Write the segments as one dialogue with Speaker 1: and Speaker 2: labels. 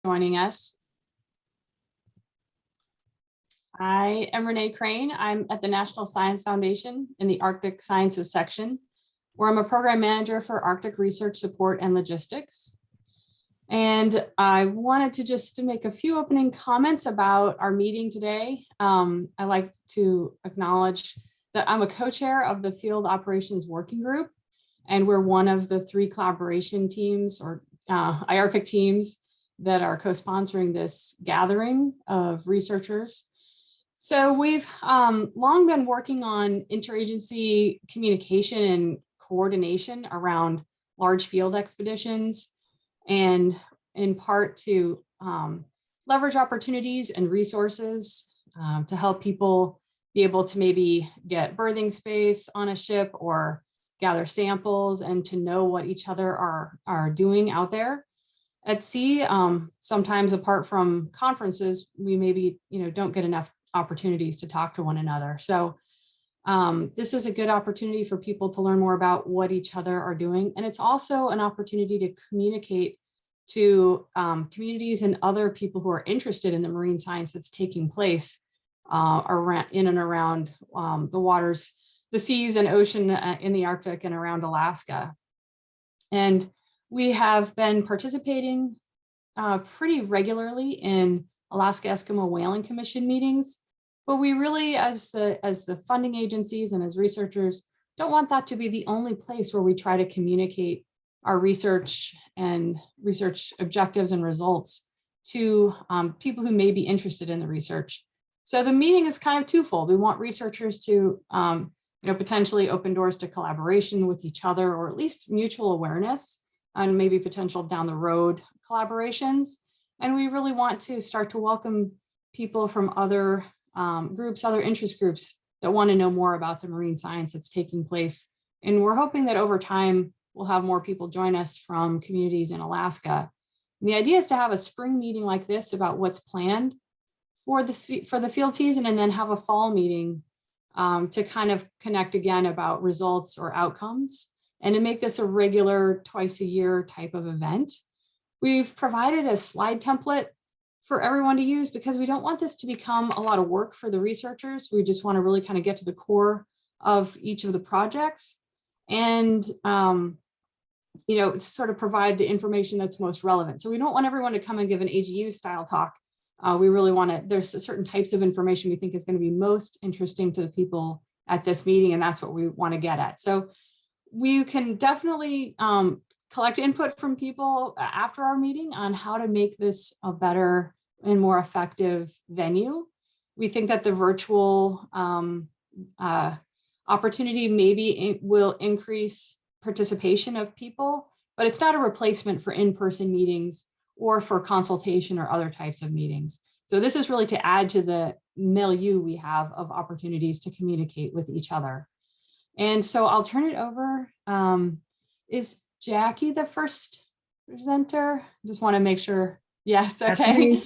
Speaker 1: joining us. I am Renee Crain. I'm at the National Science Foundation in the Arctic Sciences section, where I'm a program manager for Arctic research support and logistics. And I wanted to just make a few opening comments about our meeting today. I'd like to acknowledge that I'm a co-chair of the Field Operations Working Group, and we're one of the 3 collaboration teams or IARCIC teams that are co-sponsoring this gathering of researchers. So we've long been working on interagency communication and coordination around large field expeditions, and in part to leverage opportunities and resources to help people be able to maybe get berthing space on a ship or gather samples and to know what each other are doing out there at sea. Sometimes apart from conferences, we maybe don't get enough opportunities to talk to one another. So this is a good opportunity for people to learn more about what each other are doing. And it's also an opportunity to communicate to communities and other people who are interested in the marine science that's taking place around, in and around the waters, the seas and ocean in the Arctic and around Alaska. And we have been participating pretty regularly in Alaska Eskimo Whaling Commission meetings, but we really, as the funding agencies and as researchers, don't want that to be the only place where we try to communicate our research and research objectives and results to people who may be interested in the research. So the meeting is kind of twofold. We want researchers to potentially open doors to collaboration with each other, or at least mutual awareness and maybe potential down the road collaborations. And we really want to start to welcome people from other groups, other interest groups that want to know more about the marine science that's taking place. And we're hoping that over time, we'll have more people join us from communities in Alaska. And the idea is to have a spring meeting like this about what's planned for the field season, and then have a fall meeting to kind of connect again about results or outcomes, and to make this a regular twice a year type of event. We've provided a slide template for everyone to use because we don't want this to become a lot of work for the researchers. We just want to really kind of get to the core of each of the projects and sort of provide the information that's most relevant. So we don't want everyone to come and give an AGU style talk. We really want to, there's certain types of information we think is going to be most interesting to the people at this meeting, and that's what we want to get at. So we can definitely collect input from people after our meeting on how to make this a better and more effective venue. We think that the virtual opportunity maybe will increase participation of people, but it's not a replacement for in-person meetings or for consultation or other types of meetings. So this is really to add to the milieu we have of opportunities to communicate with each other. And so I'll turn it over. Is Jackie the first presenter? Just want to make sure. Yes, okay.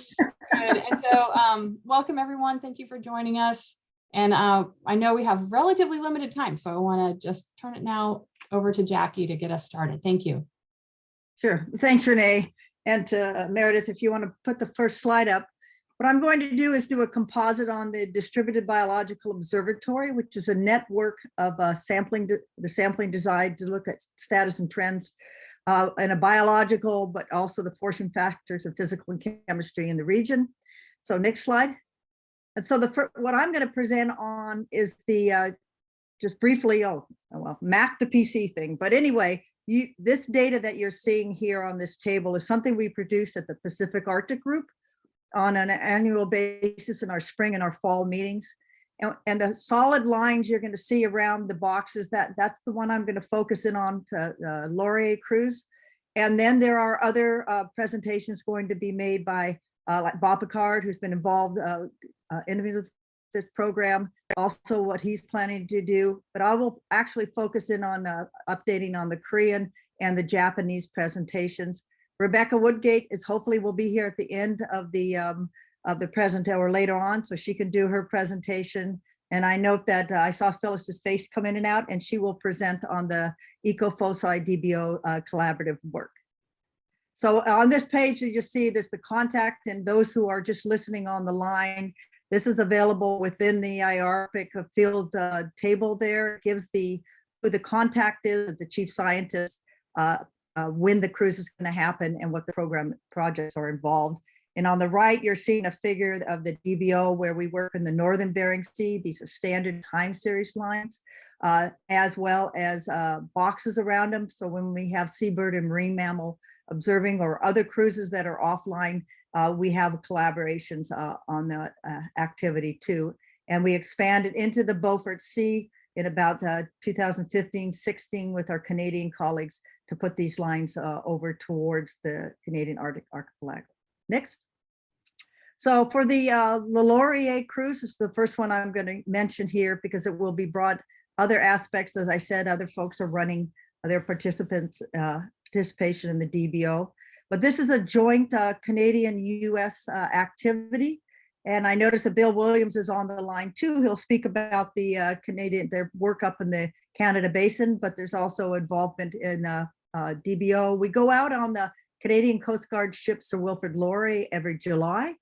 Speaker 1: Good. And so welcome everyone. Thank you for joining us. And I know we have relatively limited time, so I want to just turn it now over to Jackie to get us started. Thank you.
Speaker 2: Sure. Thanks, Renee. And to Meredith, if you want to put the first slide up. What I'm going to do is do a composite on the Distributed Biological Observatory, which is a network of the sampling designed to look at status and trends in a biological, but also the forcing factors of physical and chemistry in the region. So next slide. And so what I'm going to present on is the, just briefly, Mac to PC thing. But anyway, this data that you're seeing here on this table is something we produce at the Pacific Arctic Group on an annual basis in our spring and our fall meetings. And the solid lines you're going to see around the boxes, that's the one I'm going to focus in on to Laurier Cruise. And then there are other presentations going to be made by like Bob Pickart, who's been involved in this program, also what he's planning to do. But I will actually focus in on updating on the Korean and the Japanese presentations. Rebecca Woodgate hopefully will be here at the end of the present or later on, so she can do her presentation. And I note that I saw Phyllis's face come in and out, and she will present on the Eco-FOCI DBO collaborative work. So on this page, you just see there's the contact, and those who are just listening on the line, this is available within the IARPIC field table there. It gives who the contact is, the chief scientist, when the cruise is going to happen and what the program projects are involved. And on the right, you're seeing a figure of the DBO where we work in the Northern Bering Sea. These are standard time series lines, as well as boxes around them. So when we have seabird and marine mammal observing or other cruises that are offline, we have collaborations on that activity too. And we expanded into the Beaufort Sea in about 2015-16 with our Canadian colleagues to put these lines over towards the Canadian Arctic archipelago. Next. So for the Laurier cruise, this is the first one I'm going to mention here because it will be broad. Other aspects, as I said, other folks are running their participation in the DBO. But this is a joint Canadian-US activity. And I noticed that Bill Williams is on the line too. He'll speak about the their work up in the Canada Basin, but there's also involvement in DBO. We go out on the Canadian Coast Guard ship Sir Wilfrid Laurier every July.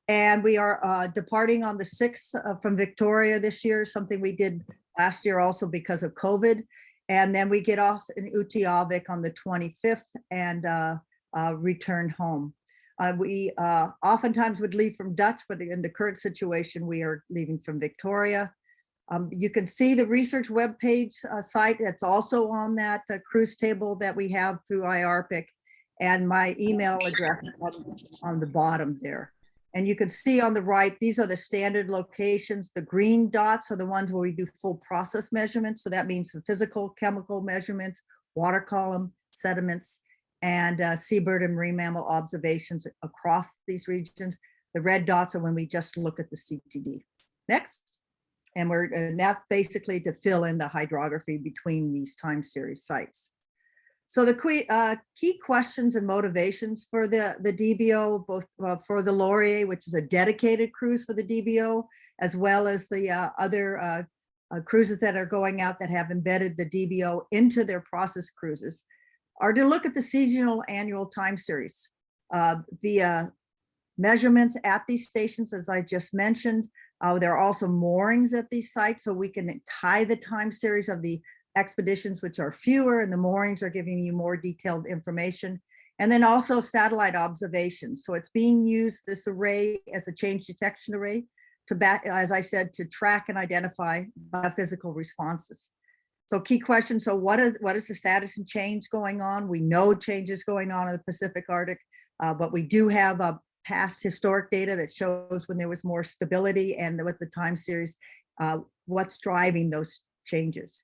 Speaker 2: And we are departing on the 6th from Victoria this year, something we did last year also because of COVID. And then we get off in Utqiagvik on the 25th and return home. We oftentimes would leave from Dutch, but in the current situation, we are leaving from Victoria. You can see the research webpage site that's also on that cruise table that we have through IARPIC, and my email address on the bottom there. And you can see on the right, these are the standard locations. The green dots are the ones where we do full process measurements. So that means the physical, chemical measurements, water column, sediments, and seabird and marine mammal observations across these regions. The red dots are when we just look at the CTD. Next. And that's basically to fill in the hydrography between these time series sites. So the key questions and motivations for the DBO, both for the Laurier, which is a dedicated cruise for the DBO, as well as the other cruises that are going out that have embedded the DBO into their process cruises, are to look at the seasonal annual time series via measurements at these stations, as I just mentioned. There are also moorings at these sites, so we can tie the time series of the expeditions, which are fewer, and the moorings are giving you more detailed information. And then also satellite observations. So it's being used, this array, as a change detection array to, as I said, to track and identify biophysical responses. So key question, so what is the status and change going on? We know changes going on in the Pacific Arctic, but we do have past historic data that shows when there was more stability, and with the time series, what's driving those changes.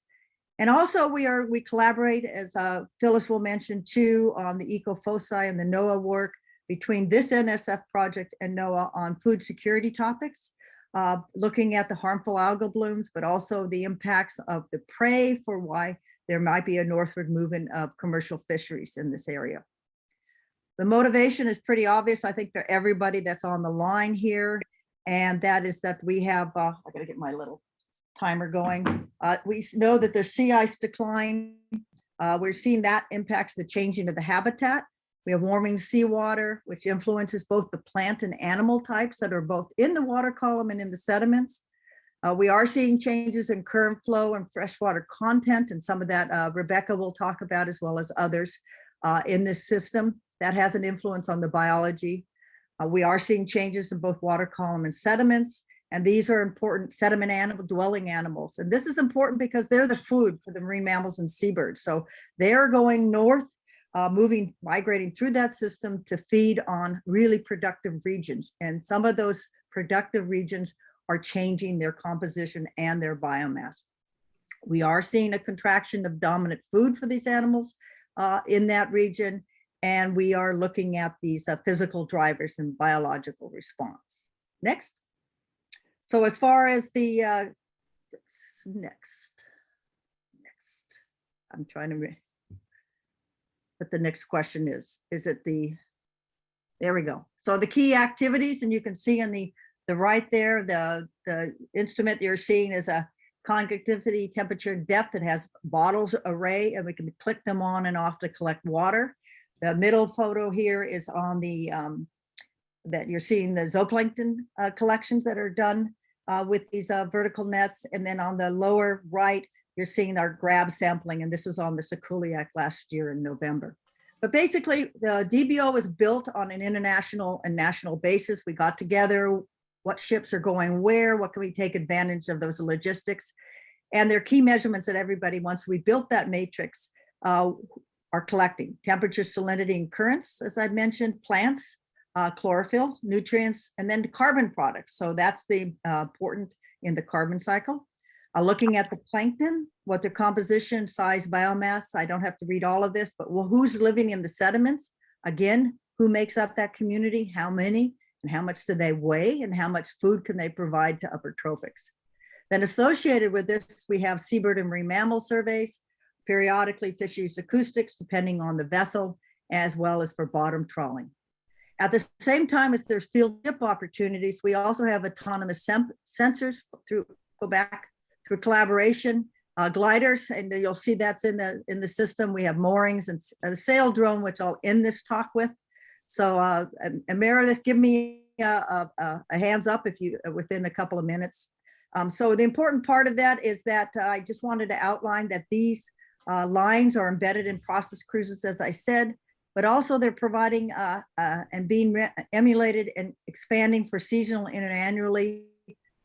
Speaker 2: And also we collaborate, as Phyllis will mention too, on the Eco-FOCI and the NOAA work between this NSF project and NOAA on food security topics, looking at the harmful algal blooms, but also the impacts of the prey for why there might be a northward movement of commercial fisheries in this area. The motivation is pretty obvious, I think, for everybody that's on the line here, and that is that we have, I gotta get my little timer going. We know that there's sea ice decline. We're seeing that impacts the changing of the habitat. We have warming seawater, which influences both the plant and animal types that are both in the water column and in the sediments. We are seeing changes in current flow and freshwater content, and some of that Rebecca will talk about, as well as others in this system. That has an influence on the biology. We are seeing changes in both water column and sediments. And these are important sediment animal dwelling animals. And this is important because they're the food for the marine mammals and seabirds. So they're going north, migrating through that system to feed on really productive regions. And some of those productive regions are changing their composition and their biomass. We are seeing a contraction of dominant food for these animals in that region. And we are looking at these physical drivers and biological response. Next. So as far as the next, I'm trying to, but the next question is it there we go. So the key activities, and you can see on the right there, the instrument you're seeing is a conductivity, temperature, and depth. It has bottles array, and we can click them on and off to collect water. The middle photo here is on the, that you're seeing the zooplankton collections that are done with these vertical nets. And then on the lower right, you're seeing our grab sampling, and this was on the Sekuliak last year in November. But basically, the DBO was built on an international and national basis. We got together, what ships are going where, what can we take advantage of those logistics, and there are key measurements that everybody, once we built that matrix, are collecting: temperature, salinity, and currents, as I mentioned, plants, chlorophyll, nutrients, and then carbon products. So that's the important in the carbon cycle. Looking at the plankton, what their composition, size, biomass. I don't have to read all of this, but well, who's living in the sediments? Again, who makes up that community? How many? And how much do they weigh? And how much food can they provide to upper trophics? Then associated with this, we have seabird and marine mammal surveys, periodically fisheries acoustics, depending on the vessel, as well as for bottom trawling. At the same time as there's field dip opportunities, we also have autonomous sensors through collaboration, gliders, and you'll see that's in the system. We have moorings and a sail drone, which I'll end this talk with. So and Meredith, give me a hands up if you within a couple of minutes. So the important part of that is that I just wanted to outline that these lines are embedded in process cruises, as I said, but also they're providing and being emulated and expanding for seasonal and annually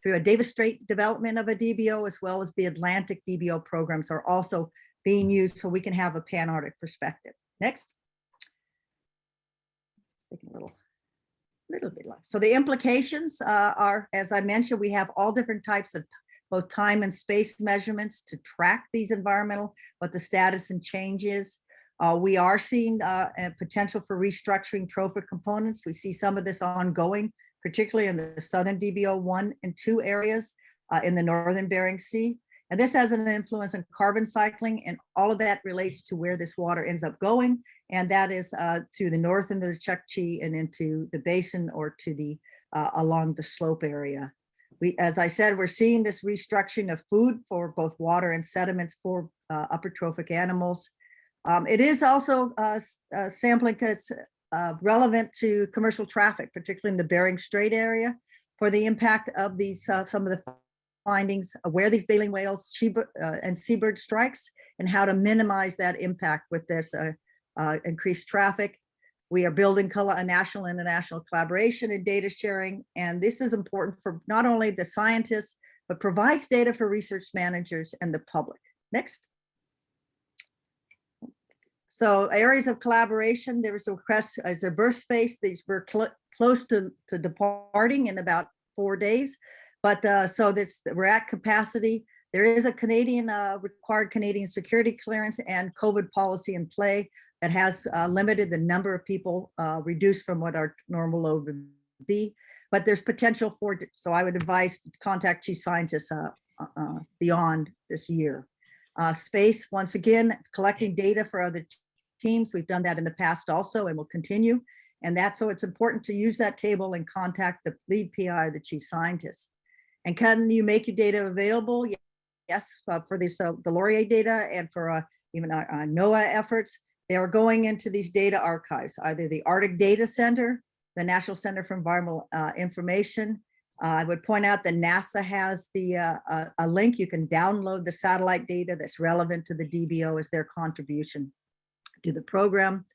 Speaker 2: through a Davis Strait development of a DBO, as well as the Atlantic DBO programs are also being used so we can have a Pan-Arctic perspective. Next. Taking a little bit left. So the implications are, as I mentioned, we have all different types of both time and space measurements to track these environmental, what the status and change is. We are seeing a potential for restructuring trophic components. We see some of this ongoing, particularly in the southern DBO 1 and 2 areas in the northern Bering Sea. And this has an influence on carbon cycling, and all of that relates to where this water ends up going. And that is to the north into the Chukchi and into the basin, or to the along the slope area. As I said, we're seeing this restructuring of food for both water and sediments for upper trophic animals. It is also sampling because relevant to commercial traffic, particularly in the Bering Strait area, for the impact of these some of the findings of where these baleen whales and seabird strikes, and how to minimize that impact with this increased traffic. We are building a national and international collaboration and data sharing, and this is important for not only the scientists, but provides data for research managers and the public. Next. So areas of collaboration, there was a request as a birth space. These were close to departing in about 4 days, but so that's, we're at capacity. There is a Canadian required Canadian security clearance and COVID policy in play that has limited the number of people, reduced from what our normal load would be. But there's potential for, so I would advise to contact chief scientists beyond this year. Space, once again, collecting data for other teams. We've done that in the past also, and will continue. And that's, so it's important to use that table and contact the lead PI, the chief scientist. And can you make your data available? Yes, for this, the Laurier data, and for even our NOAA efforts. They are going into these data archives, either the Arctic Data Center, the National Center for Environmental Information. I would point out that NASA has the a link. You can download the satellite data that's relevant to the DBO as their contribution to the program.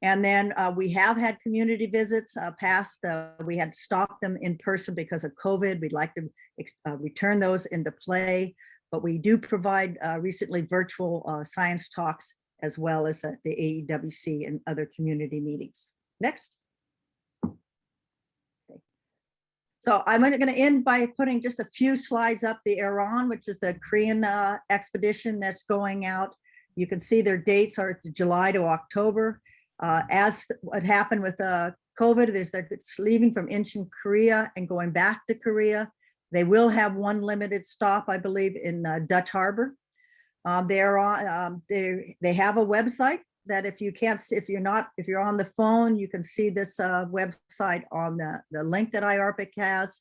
Speaker 2: And then we have had community visits past. We had to stop them in person because of COVID. We'd like to return those into play, but we do provide recently virtual science talks, as well as the AEWC and other community meetings. Next. Okay. So I'm going to end by putting just a few slides up. The Iran, which is the Korean expedition that's going out. You can see their dates are July to October. As what happened with COVID is that it's leaving from Incheon, Korea, and going back to Korea. They will have one limited stop, I believe, in Dutch Harbor. They're on. They have a website that if you can't, if you're on the phone, you can see this website on the link that IARPIC has.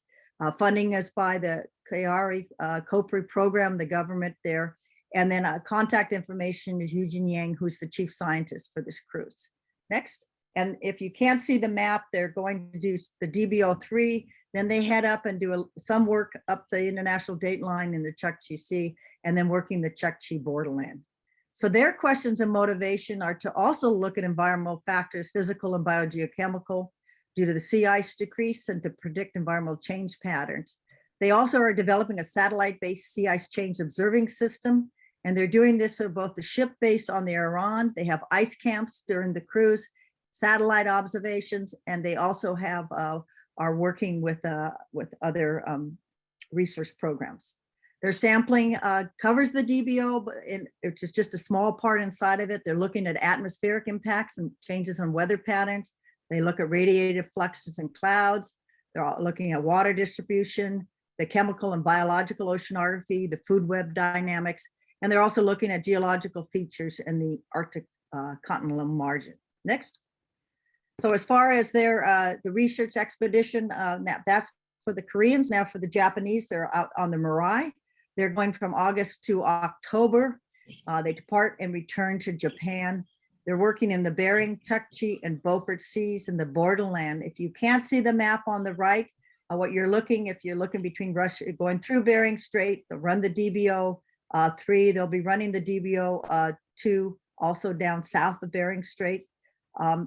Speaker 2: Funding is by the Kayari COPRI program, the government there. And then contact information is Eugene Yang, who's the chief scientist for this cruise. Next. And if you can't see the map, they're going to do the DBO3, then they head up and do some work up the international date line in the Chukchi Sea, and then working the Chukchi borderland. So their questions and motivation are to also look at environmental factors, physical and biogeochemical, due to the sea ice decrease and to predict environmental change patterns. They also are developing a satellite-based sea ice change observing system, and they're doing this for both the ship based on the Iran. They have ice camps during the cruise, satellite observations, and they also have are working with other research programs. Their sampling covers the DBO, but it's just a small part inside of it. They're looking at atmospheric impacts and changes in weather patterns. They look at radiative fluxes and clouds. They're all looking at water distribution, the chemical and biological oceanography, the food web dynamics, and they're also looking at geological features in the Arctic continental margin. Next. So as far as their the research expedition, that's for the Koreans. Now for the Japanese, they're out on the Morai. They're going from August to October. They depart and return to Japan. They're working in the Bering, Chukchi, and Beaufort seas in the borderland. If you can't see the map on the right, what you're looking, if you're looking between Russia, going through Bering Strait, they'll run the DBO 3. They'll be running the DBO 2, also down south of Bering Strait.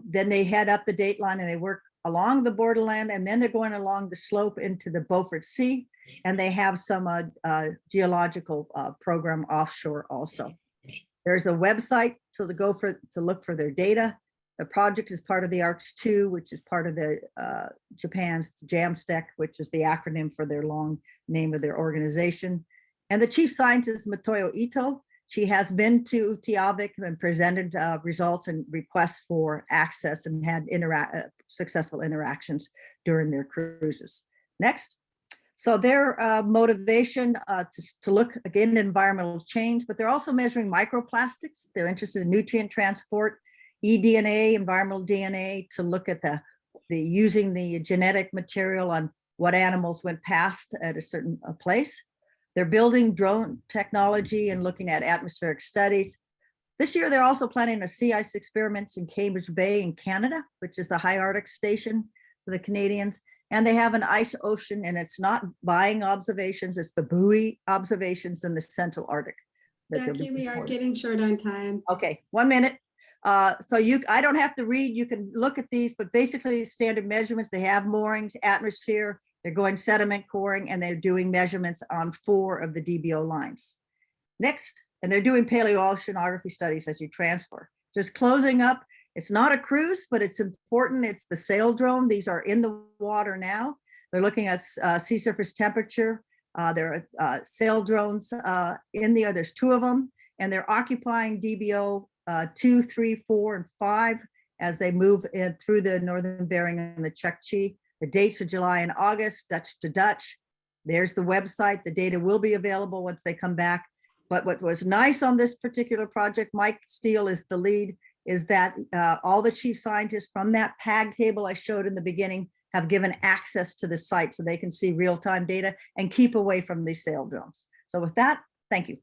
Speaker 2: Then they head up the date line and they work along the borderland, and then they're going along the slope into the Beaufort Sea, and they have some geological program offshore also. There's a website to look for their data. The project is part of the ARCS-2, which is part of the Japan's JAMSTEC, which is the acronym for their long name of their organization. And the chief scientist, Matoyo Ito, she has been to Utiavik and presented results and requests for access and had successful interactions during their cruises. Next. So their motivation to look again at environmental change, but they're also measuring microplastics. They're interested in nutrient transport, eDNA, environmental DNA, to look at the using the genetic material on what animals went past at a certain place. They're building drone technology and looking at atmospheric studies. This year, they're also planning a sea ice experiments in Cambridge Bay in Canada, which is the high Arctic station for the Canadians. And they have an ice ocean, and it's not buying observations, it's the buoy observations in the Central Arctic.
Speaker 3: Jackie, we are getting short on time.
Speaker 2: Okay, 1 minute. So I don't have to read, you can look at these, but basically standard measurements, they have moorings, atmosphere, they're going sediment coring, and they're doing measurements on 4 of the DBO lines. Next, and they're doing paleoceanography studies as you transfer. Just closing up, it's not a cruise, but it's important. It's the sail drone. These are in the water now. They're looking at sea surface temperature. There are sail drones in there. There's 2 of them, and they're occupying DBO 2, 3, 4, and 5 as they move in through the northern Bering and the Chukchi. The dates are July and August, Dutch to Dutch. There's the website. The data will be available once they come back. But what was nice on this particular project, Mike Steele is the lead, is that all the chief scientists from that PAG table I showed in the beginning have given access to the site so they can see real-time data and keep away from these sail drones. So with that, thank you.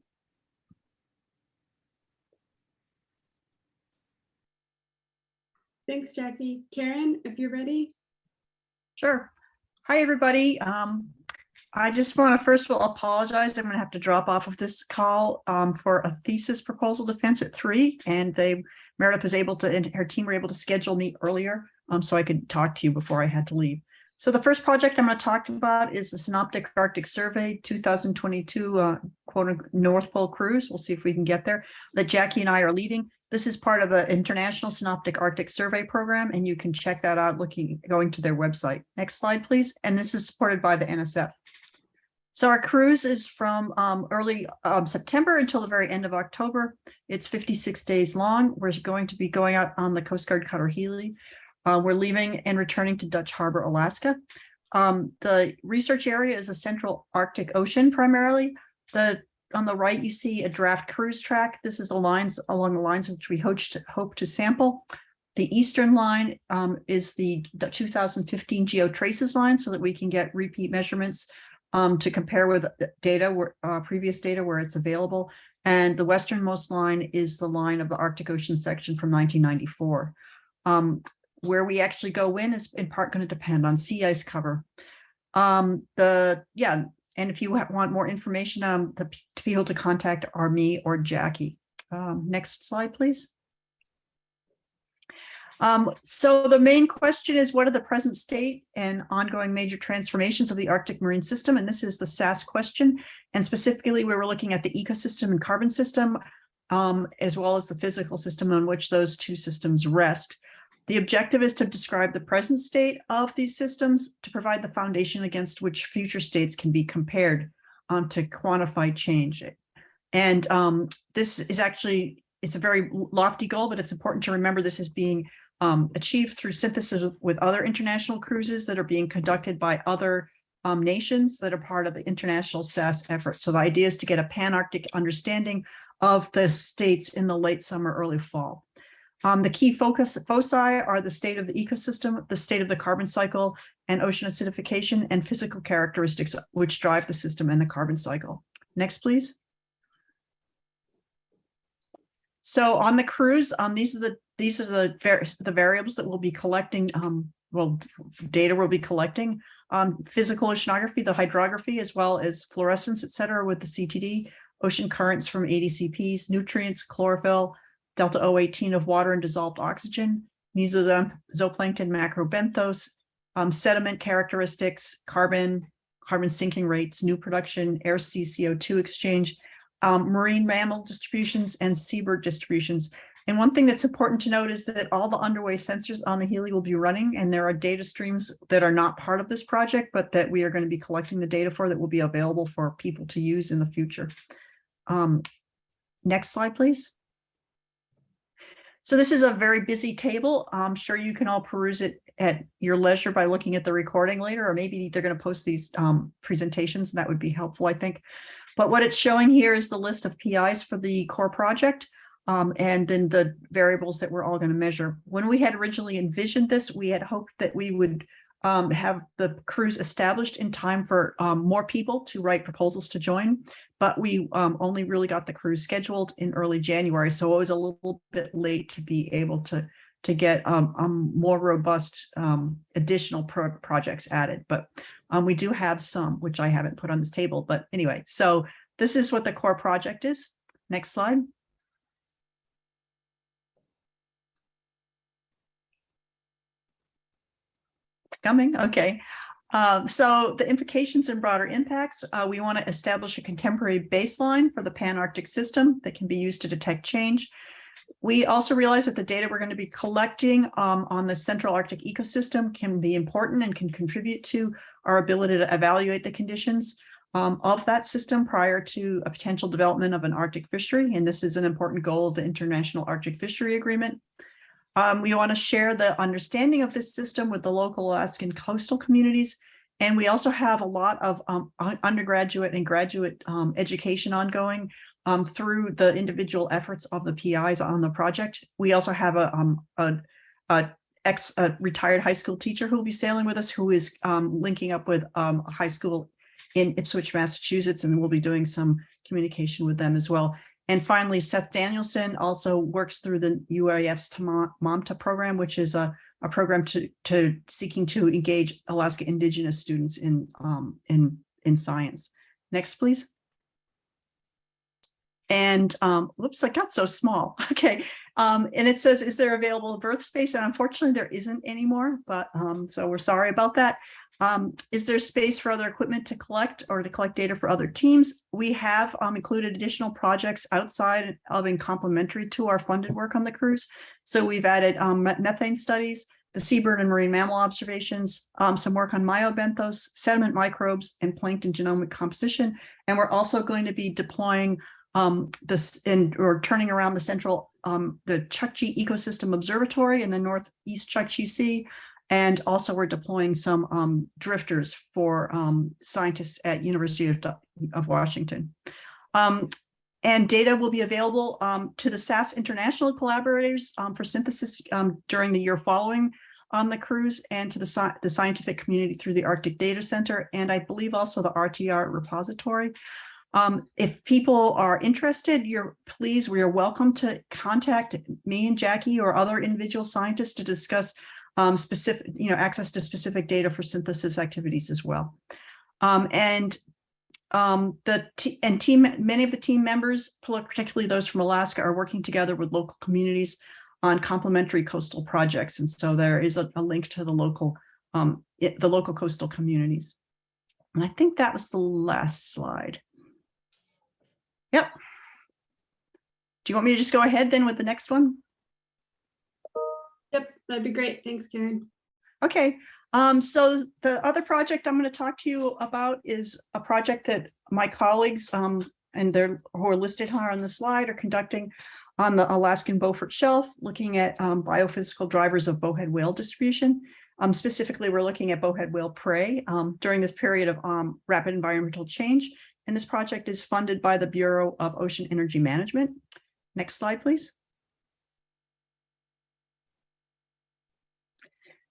Speaker 3: Thanks, Jackie. Carin, if you're ready.
Speaker 4: Sure. Hi, everybody. I just want to first of all apologize. I'm going to have to drop off of this call for a thesis proposal defense at 3, and Meredith was able to, and her team were able to schedule me earlier so I could talk to you before I had to leave. So the first project I'm going to talk about is the Synoptic Arctic Survey 2022 quote North Pole cruise. We'll see if we can get there, that Jackie and I are leading. This is part of the International Synoptic Arctic Survey program, and you can check that out going to their website. Next slide, please. And this is supported by the NSF. So our cruise is from early September until the very end of October. It's 56 days long. We're going to be going out on the Coast Guard cutter Healy. We're leaving and returning to Dutch Harbor, Alaska. The research area is the Central Arctic Ocean primarily. On the right, you see a draft cruise track. This is along the lines which we hope to sample. The eastern line is the 2015 GeoTraces line, so that we can get repeat measurements to compare with data, previous data where it's available. And the westernmost line is the line of the Arctic Ocean section from 1994. Where we actually go in is in part going to depend on sea ice cover. And if you want more information, the people to contact are me or Jackie. Next slide, please. So the main question is, what are the present state and ongoing major transformations of the Arctic marine system? And this is the SAS question. And specifically, we were looking at the ecosystem and carbon system, as well as the physical system on which those two systems rest. The objective is to describe the present state of these systems to provide the foundation against which future states can be compared to quantify change. And this is actually, it's a very lofty goal, but it's important to remember this is being achieved through synthesis with other international cruises that are being conducted by other nations that are part of the international SAS effort. So the idea is to get a pan-Arctic understanding of the states in the late summer, early fall. The key foci are the state of the ecosystem, the state of the carbon cycle, and ocean acidification and physical characteristics which drive the system and the carbon cycle. Next, please. So on the cruise, these are the variables that we'll be collecting. Data we'll be collecting. Physical oceanography, the hydrography, as well as fluorescence, et cetera, with the CTD, ocean currents from ADCPs, nutrients, chlorophyll, delta O18 of water and dissolved oxygen, mesozooplankton, macrobenthos, sediment characteristics, carbon sinking rates, new production, air sea CO2 exchange, marine mammal distributions, and seabird distributions. And one thing that's important to note is that all the underway sensors on the Healy will be running, and there are data streams that are not part of this project, but that we are going to be collecting the data for that will be available for people to use in the future. Next slide, please. So this is a very busy table. I'm sure you can all peruse it at your leisure by looking at the recording later, or maybe they're going to post these presentations. That would be helpful, I think. But what it's showing here is the list of PIs for the core project, and then the variables that we're all going to measure. When we had originally envisioned this, we had hoped that we would have the cruise established in time for more people to write proposals to join, but we only really got the cruise scheduled in early January, so it was a little bit late to be able to get more robust additional projects added. But we do have some, which I haven't put on this table. But anyway, so this is what the core project is. Next slide. Coming. Okay. So the implications and broader impacts, we want to establish a contemporary baseline for the Pan-Arctic system that can be used to detect change. We also realize that the data we're going to be collecting on the Central Arctic ecosystem can be important and can contribute to our ability to evaluate the conditions of that system prior to a potential development of an Arctic fishery. And this is an important goal of the International Arctic Fishery Agreement. We want to share the understanding of this system with the local Alaskan coastal communities. And we also have a lot of undergraduate and graduate education ongoing through the individual efforts of the PIs on the project. We also have a retired high school teacher who will be sailing with us, who is linking up with a high school in Ipswich, Massachusetts, and we'll be doing some communication with them as well. And finally, Seth Danielson also works through the UAF's MAMTA program, which is a program to seeking to engage Alaska Indigenous students in science. Next, please. And whoops, I got so small. Okay. And it says, is there available berth space? And unfortunately, there isn't anymore, but so we're sorry about that. Is there space for other equipment to collect or to collect data for other teams? We have included additional projects outside of and complementary to our funded work on the cruise. So we've added methane studies, the seabird and marine mammal observations, some work on myobenthos, sediment microbes, and plankton genomic composition. And we're also going to be deploying or turning around the central, the Chukchi Ecosystem Observatory in the Northeast Chukchi Sea. And also we're deploying some drifters for scientists at University of Washington. And data will be available to the SAS international collaborators for synthesis during the year following the cruise, and to the scientific community through the Arctic Data Center, and I believe also the RTR repository. If people are interested, we are welcome to contact me and Jackie or other individual scientists to discuss specific, access to specific data for synthesis activities as well. Many of the team members, particularly those from Alaska, are working together with local communities on complementary coastal projects. And so there is a link to the local coastal communities. And I think that was the last slide. Yep. Do you want me to just go ahead then with the next one?
Speaker 3: Yep, that'd be great. Thanks, Carin.
Speaker 4: Okay. So the other project I'm going to talk to you about is a project that my colleagues and who are listed here on the slide are conducting on the Alaskan Beaufort Shelf, looking at biophysical drivers of bowhead whale distribution. Specifically, we're looking at bowhead whale prey during this period of rapid environmental change. And this project is funded by the Bureau of Ocean Energy Management. Next slide, please.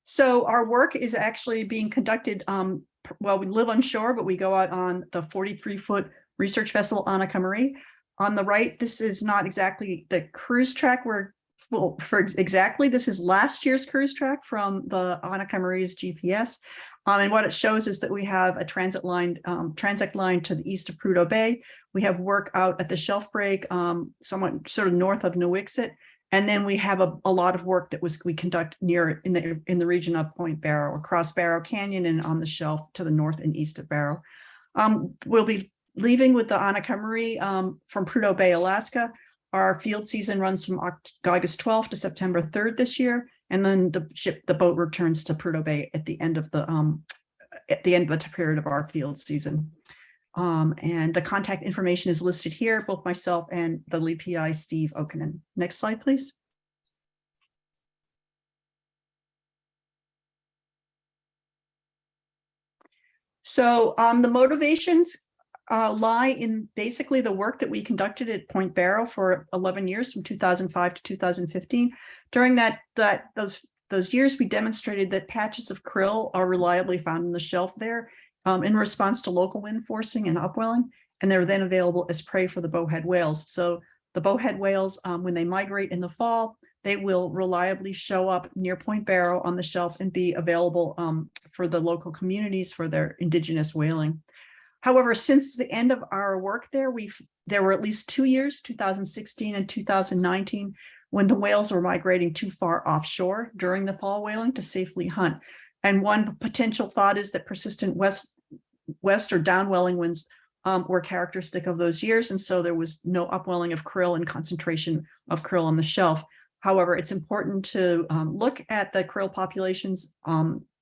Speaker 4: So our work is actually being conducted, well, we live on shore, but we go out on the 43-foot research vessel Annika Marie. On the right, this is not exactly the cruise track this is last year's cruise track from the Annika Marie's GPS. And what it shows is that we have a transect line to the east of Prudhoe Bay. We have work out at the shelf break, somewhat sort of north of Nuiqsut. And then we have a lot of work that we conduct near in the region of Point Barrow, across Barrow Canyon and on the shelf to the north and east of Barrow. We'll be leaving with the Annika Marie from Prudhoe Bay, Alaska. Our field season runs from August 12th to September 3rd this year, and then the boat returns to Prudhoe Bay at the end of the period of our field season. And the contact information is listed here, both myself and the lead PI, Steve Okinen. Next slide, please. So the motivations lie in basically the work that we conducted at Point Barrow for 11 years, from 2005 to 2015. During those years, we demonstrated that patches of krill are reliably found in the shelf there in response to local wind forcing and upwelling, and they're then available as prey for the bowhead whales. So the bowhead whales, when they migrate in the fall, they will reliably show up near Point Barrow on the shelf and be available for the local communities for their indigenous whaling. However, since the end of our work there, there were at least 2 years, 2016 and 2019, when the whales were migrating too far offshore during the fall whaling to safely hunt. And one potential thought is that persistent west or downwelling winds were characteristic of those years. And so there was no upwelling of krill and concentration of krill on the shelf. However, it's important to look at the krill populations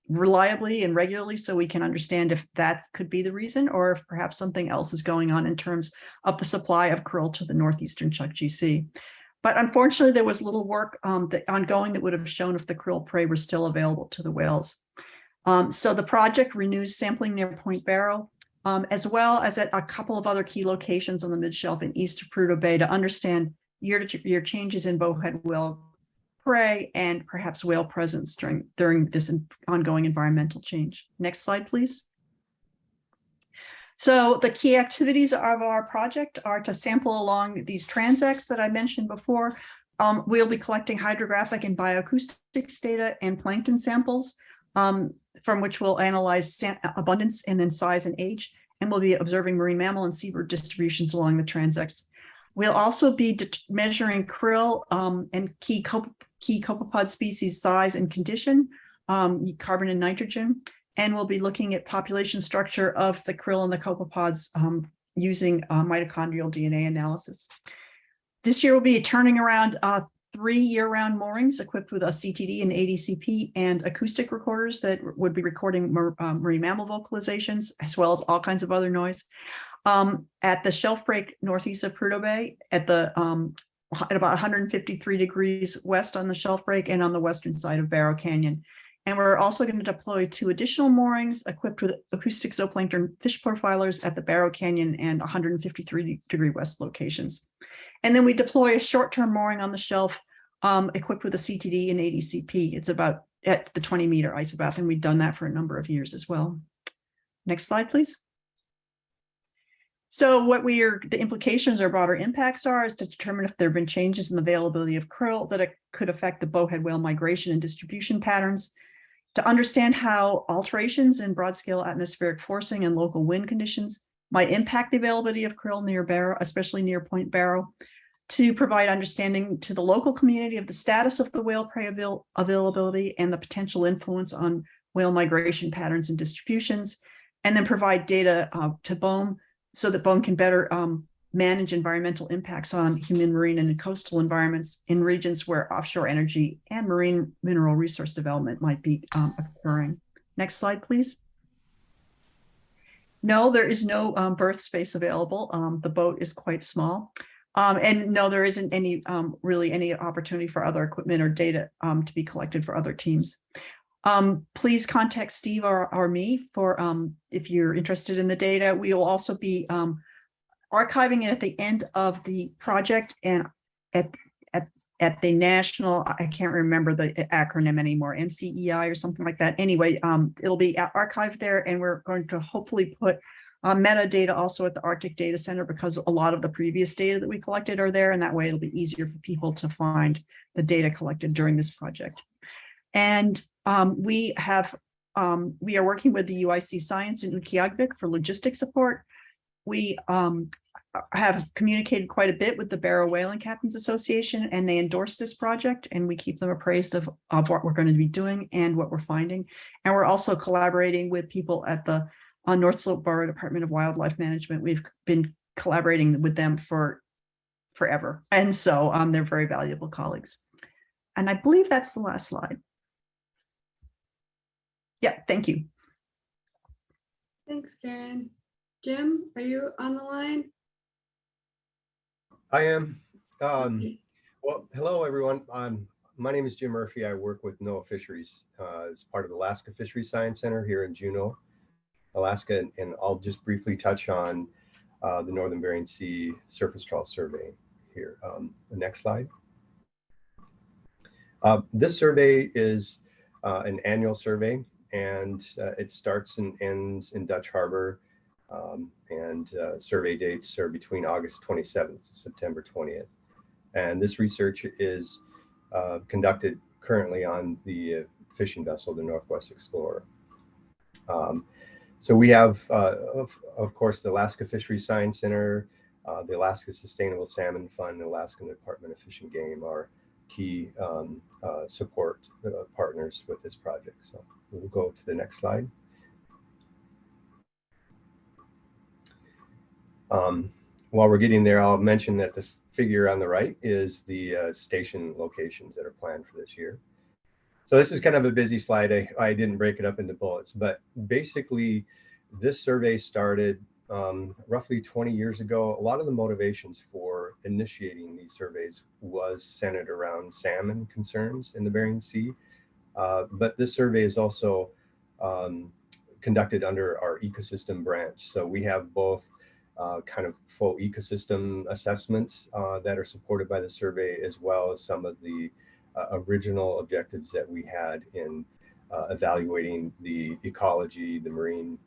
Speaker 4: reliably and regularly so we can understand if that could be the reason or if perhaps something else is going on in terms of the supply of krill to the northeastern Chukchi Sea. But unfortunately, there was little work ongoing that would have shown if the krill prey were still available to the whales. So the project renews sampling near Point Barrow, as well as at a couple of other key locations on the mid-shelf and east of Prudhoe Bay to understand year-to-year changes in bowhead whale prey and perhaps whale presence during this ongoing environmental change. Next slide, please. So the key activities of our project are to sample along these transects that I mentioned before. We'll be collecting hydrographic and bioacoustics data and plankton samples, from which we'll analyze abundance and then size and age, and we'll be observing marine mammal and seabird distributions along the transects. We'll also be measuring krill and key copepod species size and condition, carbon and nitrogen, and we'll be looking at population structure of the krill and the copepods using mitochondrial DNA analysis. This year we'll be turning around 3 year-round moorings equipped with a CTD and ADCP and acoustic recorders that would be recording marine mammal vocalizations, as well as all kinds of other noise. At the shelf break northeast of Prudhoe Bay, at about 153 degrees west on the shelf break and on the western side of Barrow Canyon. And we're also going to deploy 2 additional moorings equipped with acoustic zooplankton fish profilers at the Barrow Canyon and 153 degree west locations. And then we deploy a short-term mooring on the shelf equipped with a CTD and ADCP. It's about at the 20-meter isobath, and we've done that for a number of years as well. Next slide, please. So what the implications or broader impacts are is to determine if there have been changes in the availability of krill that could affect the bowhead whale migration and distribution patterns, to understand how alterations in broad-scale atmospheric forcing and local wind conditions might impact the availability of krill near Barrow, especially near Point Barrow, to provide understanding to the local community of the status of the whale prey availability and the potential influence on whale migration patterns and distributions, and then provide data to BOEM so that BOEM can better manage environmental impacts on human, marine, and coastal environments in regions where offshore energy and marine mineral resource development might be occurring. Next slide, please. No, there is no berth space available. The boat is quite small. And no, there isn't any really any opportunity for other equipment or data to be collected for other teams. Please contact Steve or me for if you're interested in the data. We will also be archiving it at the end of the project and at the national, I can't remember the acronym anymore, NCEI or something like that. Anyway, it'll be archived there, and we're going to hopefully put metadata also at the Arctic Data Center, because a lot of the previous data that we collected are there, and that way it'll be easier for people to find the data collected during this project. And we are working with the UIC Science in Utqiagvik for logistics support. We have communicated quite a bit with the Barrow Whaling Captains Association, and they endorse this project, and we keep them appraised of what we're going to be doing and what we're finding. And we're also collaborating with people at the North Slope Borough Department of Wildlife Management. We've been collaborating with them for forever, and so they're very valuable colleagues. And I believe that's the last slide. Yeah, thank you.
Speaker 3: Thanks, Carin. Jim, are you on the line?
Speaker 5: I am. Well, hello, everyone. My name is Jim Murphy. I work with NOAA Fisheries as part of the Alaska Fisheries Science Center here in Juneau, Alaska. And I'll just briefly touch on the Northern Bering Sea Surface Trawl Survey here. The next slide. This survey is an annual survey, and it starts and ends in Dutch Harbor. Survey dates are between August 27th to September 20th. And this research is conducted currently on the fishing vessel, the Northwest Explorer. So we have, of course, the Alaska Fisheries Science Center, the Alaska Sustainable Salmon Fund, and Alaskan Department of Fish and Game are key support partners with this project. So we'll go to the next slide. While we're getting there, I'll mention that this figure on the right is the station locations that are planned for this year. So this is kind of a busy slide. I didn't break it up into bullets, but basically this survey started roughly 20 years ago. A lot of the motivations for initiating these surveys was centered around salmon concerns in the Bering Sea. But this survey is also conducted under our ecosystem branch. So we have both kind of full ecosystem assessments that are supported by the survey, as well as some of the original objectives that we had in evaluating the ecology, the marine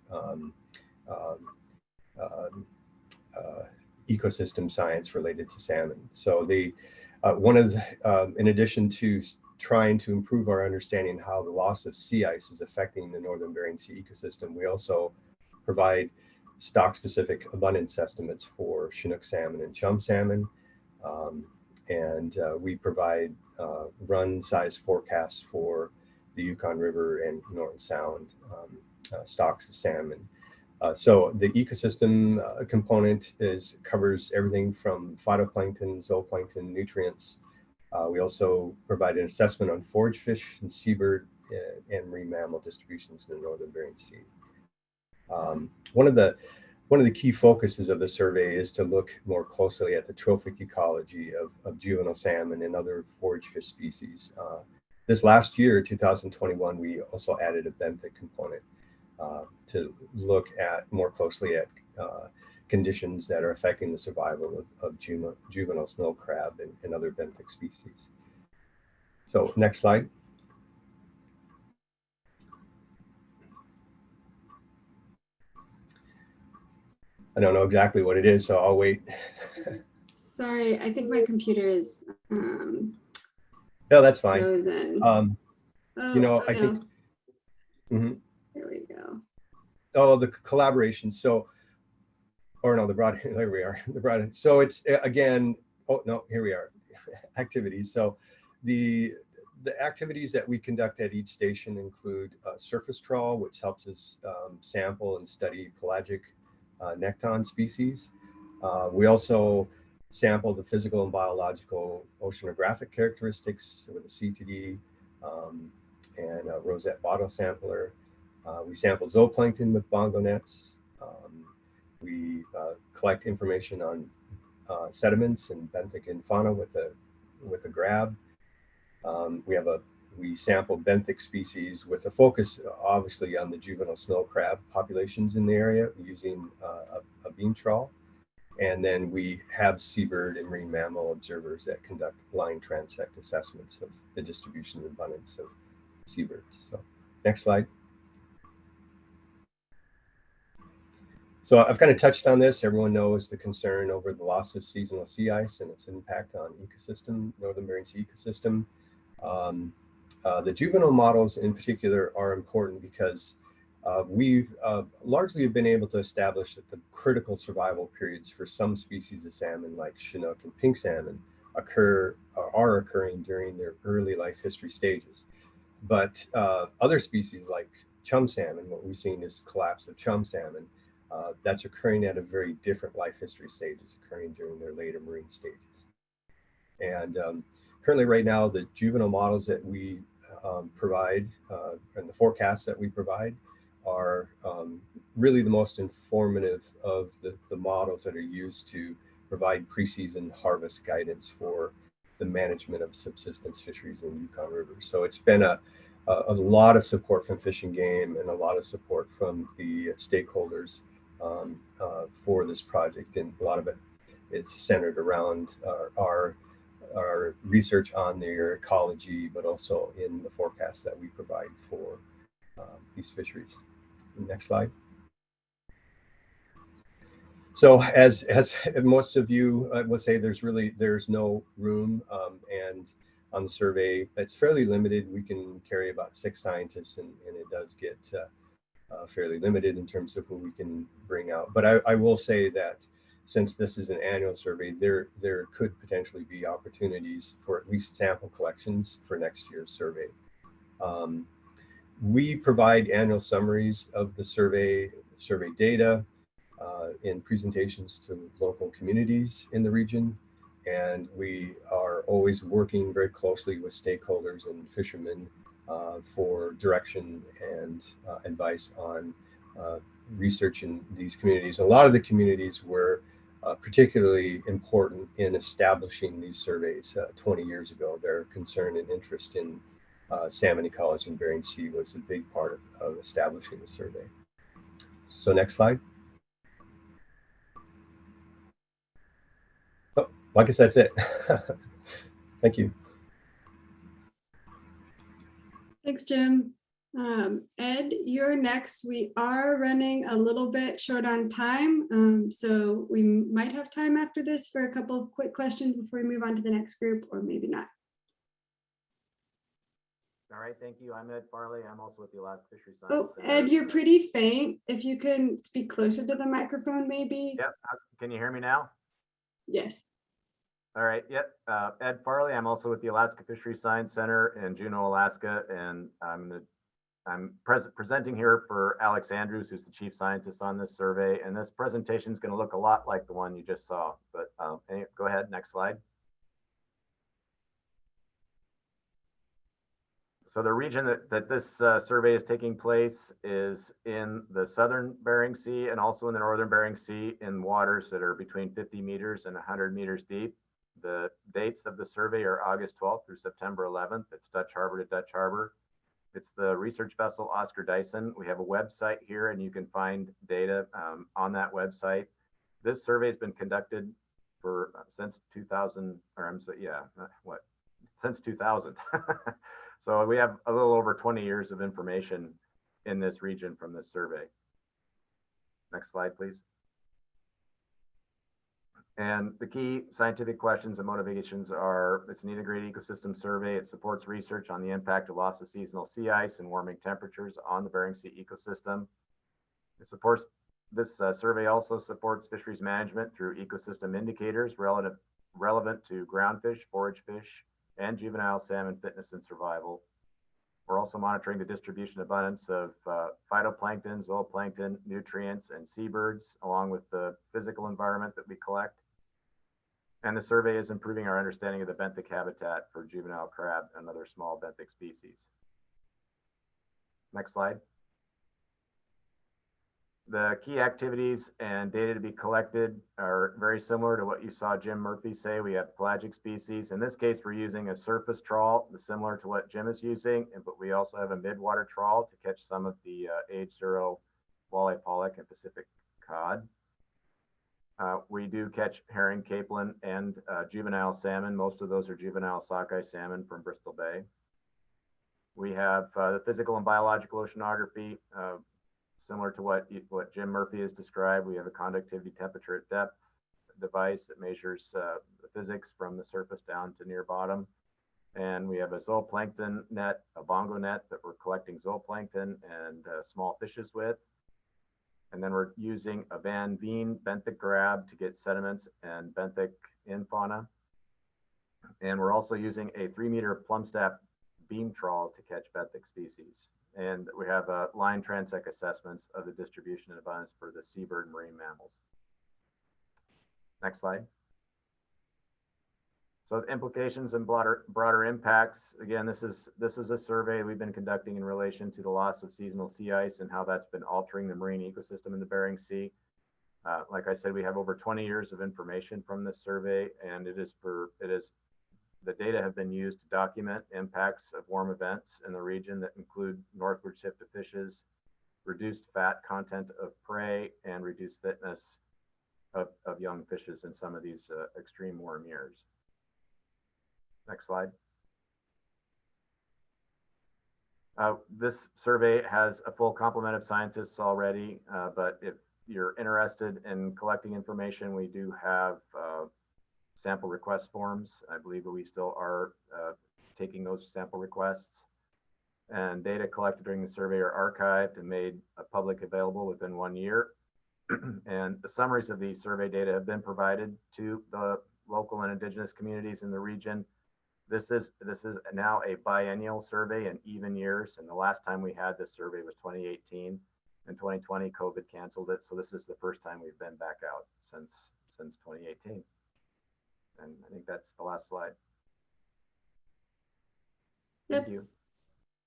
Speaker 5: ecosystem science related to salmon. So in addition to trying to improve our understanding how the loss of sea ice is affecting the Northern Bering Sea ecosystem, we also provide stock-specific abundance estimates for Chinook salmon and chum salmon, and we provide run size forecasts for the Yukon River and Norton Sound stocks of salmon. So the ecosystem component covers everything from phytoplankton, zooplankton, nutrients. We also provide an assessment on forage fish and seabird and marine mammal distributions in the Northern Bering Sea. One of the key focuses of the survey is to look more closely at the trophic ecology of juvenile salmon and other forage fish species. This last year, 2021, we also added a benthic component to look at more closely at conditions that are affecting the survival of juvenile snow crab and other benthic species. So next slide. I don't know exactly what it is, so I'll wait.
Speaker 3: Sorry, I think my computer is
Speaker 5: No, that's fine.
Speaker 3: frozen.
Speaker 5: You know,
Speaker 3: oh
Speaker 5: I think,
Speaker 3: no.
Speaker 5: mhm.
Speaker 3: There we go.
Speaker 5: Oh, the collaboration. So, or no, the broad, there we are, the broad. So it's again, oh no, here we are, activities. So the activities that we conduct at each station include surface trawl, which helps us sample and study pelagic nekton species. We also sample the physical and biological oceanographic characteristics with a C2D and a rosette bottle sampler. We sample zooplankton with bongo nets. We collect information on sediments and benthic and fauna with a grab. We sample benthic species with a focus, obviously, on the juvenile snow crab populations in the area using a beam trawl. And then we have seabird and marine mammal observers that conduct line transect assessments of the distribution and abundance of seabirds. So, next slide. So I've kind of touched on this. Everyone knows the concern over the loss of seasonal sea ice and its impact on ecosystem, Northern Bering Sea ecosystem. The juvenile models in particular are important because we've largely been able to establish that the critical survival periods for some species of salmon like Chinook and pink salmon are occurring during their early life history stages. But other species like chum salmon, what we've seen is collapse of chum salmon, that's occurring at a very different life history stages, occurring during their later marine stages. And currently right now, the juvenile models that we provide and the forecasts that we provide are really the most informative of the models that are used to provide preseason harvest guidance for the management of subsistence fisheries in Yukon River. So it's been a lot of support from Fish and Game and a lot of support from the stakeholders for this project, and a lot of it is centered around our research on their ecology, but also in the forecasts that we provide for these fisheries. Next slide. So as most of you would say, there's no room, and on the survey it's fairly limited. We can carry about 6 scientists, and it does get fairly limited in terms of who we can bring out. But I will say that since this is an annual survey, there could potentially be opportunities for at least sample collections for next year's survey. We provide annual summaries of the survey data in presentations to local communities in the region, and we are always working very closely with stakeholders and fishermen for direction and advice on research in these communities. A lot of the communities were particularly important in establishing these surveys 20 years ago. Their concern and interest in salmon ecology in Bering Sea was a big part of establishing the survey. So next slide. Oh, I guess that's it. Thank you.
Speaker 3: Thanks, Jim. Ed, you're next. We are running a little bit short on time, so we might have time after this for a couple of quick questions before we move on to the next group, or maybe not.
Speaker 6: All right, thank you. I'm Ed Farley. I'm also with the Alaska Fisheries Science
Speaker 3: Oh,
Speaker 6: Center.
Speaker 3: Ed, you're pretty faint. If you can speak closer to the microphone, maybe.
Speaker 6: Yep. Can you hear me now?
Speaker 3: Yes.
Speaker 6: All right. Yep. Ed Farley. I'm also with the Alaska Fisheries Science Center in Juneau, Alaska, and I'm presenting here for Alex Andrews, who's the chief scientist on this survey. And this presentation is going to look a lot like the one you just saw. But go ahead. Next slide. So the region that this survey is taking place is in the southern Bering Sea and also in the northern Bering Sea in waters that are between 50 meters and 100 meters deep. The dates of the survey are August 12th through September 11th. It's Dutch Harbor to Dutch Harbor. It's the research vessel Oscar Dyson. We have a website here and you can find data on that website. This survey has been conducted for since 2000, or I'm sorry, yeah, since 2000. So we have a little over 20 years of information in this region from this survey. Next slide, please. And the key scientific questions and motivations are, it's an integrated ecosystem survey. It supports research on the impact of loss of seasonal sea ice and warming temperatures on the Bering Sea ecosystem. It supports, this survey also supports fisheries management through ecosystem indicators relevant to groundfish, forage fish, and juvenile salmon fitness and survival. We're also monitoring the distribution abundance of phytoplankton, zooplankton, nutrients, and seabirds, along with the physical environment that we collect. And the survey is improving our understanding of the benthic habitat for juvenile crab and other small benthic species. Next slide. The key activities and data to be collected are very similar to what you saw Jim Murphy say. We have pelagic species. In this case, we're using a surface trawl, similar to what Jim is using, but we also have a midwater trawl to catch some of the age 0 walleye, pollock, and Pacific cod. We do catch herring, capelin, and juvenile salmon. Most of those are juvenile sockeye salmon from Bristol Bay. We have the physical and biological oceanography, similar to what Jim Murphy has described. We have a conductivity temperature at depth device that measures the physics from the surface down to near bottom. And we have a zooplankton net, a bongo net that we're collecting zooplankton and small fishes with. And then we're using a Van Veen benthic grab to get sediments and benthic in fauna. And we're also using a 3-meter plumb staff beam trawl to catch benthic species. And we have line transect assessments of the distribution and abundance for the seabird and marine mammals. Next slide. So the implications and broader impacts. Again, this is a survey we've been conducting in relation to the loss of seasonal sea ice and how that's been altering the marine ecosystem in the Bering Sea. Like I said, we have over 20 years of information from this survey, and the data have been used to document impacts of warm events in the region that include northward shift of fishes, reduced fat content of prey, and reduced fitness of young fishes in some of these extreme warm years. Next slide. This survey has a full complement of scientists already, but if you're interested in collecting information, we do have sample request forms. I believe that we still are taking those sample requests, and data collected during the survey are archived and made public available within 1 year. And the summaries of these survey data have been provided to the local and indigenous communities in the region. This is now a biennial survey in even years, and the last time we had this survey was 2018. In 2020, COVID canceled it, so this is the first time we've been back out since 2018. And I think that's the last slide. Thank you.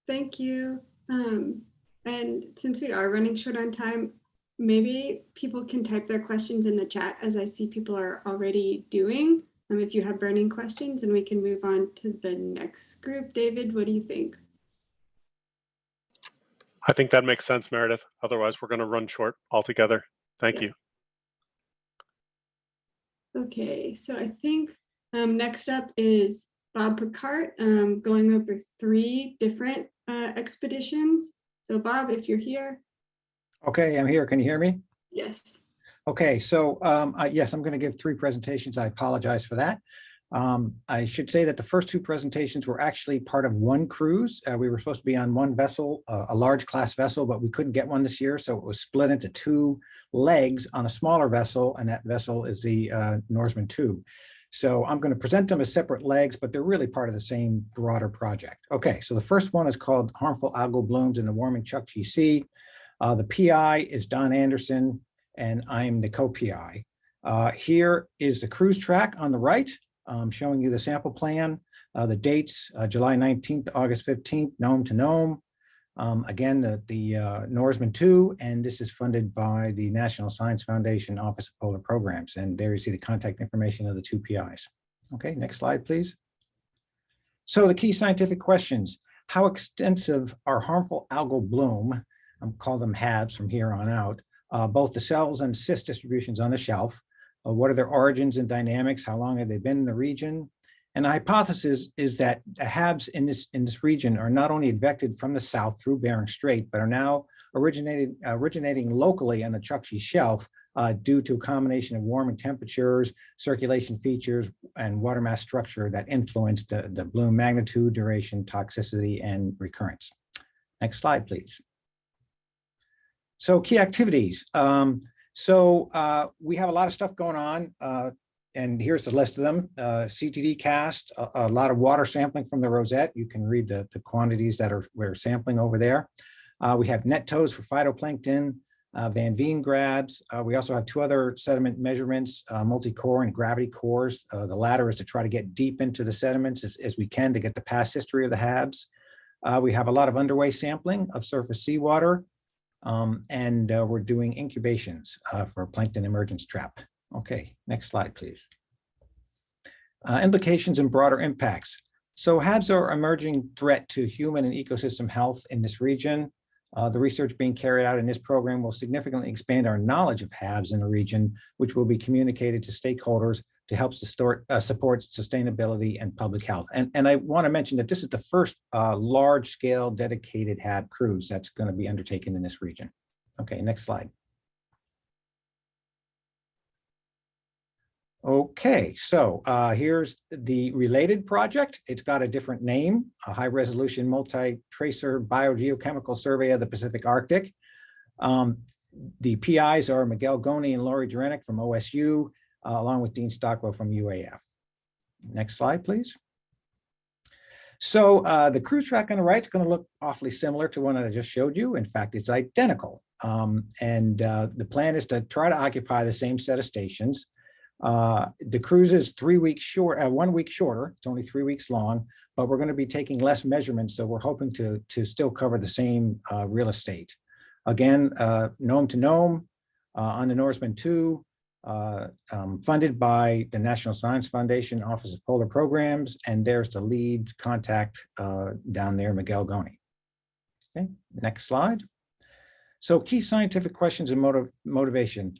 Speaker 3: Thank you. And since we are running short on time, maybe people can type their questions in the chat, as I see people are already doing. If you have burning questions, and we can move on to the next group. David, what do you think?
Speaker 7: I think that makes sense, Meredith. Otherwise, we're going to run short altogether. Thank you.
Speaker 3: Okay, so I think next up is Bob Pickart, going over 3 different expeditions. So Bob, if you're here.
Speaker 8: Okay, I'm here. Can you hear me?
Speaker 3: Yes.
Speaker 8: Okay, so yes, I'm going to give 3 presentations. I apologize for that. I should say that the first 2 presentations were actually part of one cruise. We were supposed to be on one vessel, a large class vessel, but we couldn't get one this year. So it was split into 2 legs on a smaller vessel, and that vessel is the Norseman 2. So I'm going to present them as separate legs, but they're really part of the same broader project. Okay, so the first one is called Harmful Algal Blooms in the Warming Chukchi Sea. The PI is Don Anderson, and I'm the co-PI. Here is the cruise track on the right, showing you the sample plan, the dates, July 19th to August 15th, Nome to Nome. Again, the Norseman 2, and this is funded by the National Science Foundation Office of Polar Programs. And there you see the contact information of the 2 PIs. Okay, next slide, please. So the key scientific questions: how extensive are harmful algal bloom? I'm call them HABs from here on out. Both the cells and cyst distributions on the shelf. What are their origins and dynamics? How long have they been in the region? And the hypothesis is that the HABs in this region are not only advected from the south through Bering Strait, but are now originating locally on the Chukchi Shelf due to a combination of warming temperatures, circulation features, and water mass structure that influenced the bloom magnitude, duration, toxicity, and recurrence. Next slide, please. So key activities. We have a lot of stuff going on, and here's the list of them. CTD cast, a lot of water sampling from the rosette. You can read the quantities that we're sampling over there. We have net tows for phytoplankton, Van Veen grabs. We also have 2 other sediment measurements, multi-core and gravity cores. The latter is to try to get deep into the sediments as we can to get the past history of the HABs. We have a lot of underway sampling of surface seawater, and we're doing incubations for plankton emergence trap. Okay, next slide, please. Implications and broader impacts. So HABs are an emerging threat to human and ecosystem health in this region. The research being carried out in this program will significantly expand our knowledge of HABs in the region, which will be communicated to stakeholders to help support sustainability and public health. And I want to mention that this is the first large-scale dedicated HAB cruise that's going to be undertaken in this region. Okay, next slide. Okay, so here's the related project. It's got a different name, a high-resolution multi-tracer biogeochemical survey of the Pacific Arctic. The PIs are Miguel Goni and Laurie Jurenic from OSU, along with Dean Stockwell from UAF. Next slide, please. So the cruise track on the right is going to look awfully similar to one that I just showed you. In fact, it's identical. The plan is to try to occupy the same set of stations. The cruise is 1 week shorter. It's only 3 weeks long, but we're going to be taking less measurements. So we're hoping to still cover the same real estate. Again, Nome to Nome on the Norseman 2, funded by the National Science Foundation Office of Polar Programs. And there's the lead contact down there, Miguel Goni. Okay, next slide. So key scientific questions and motivation.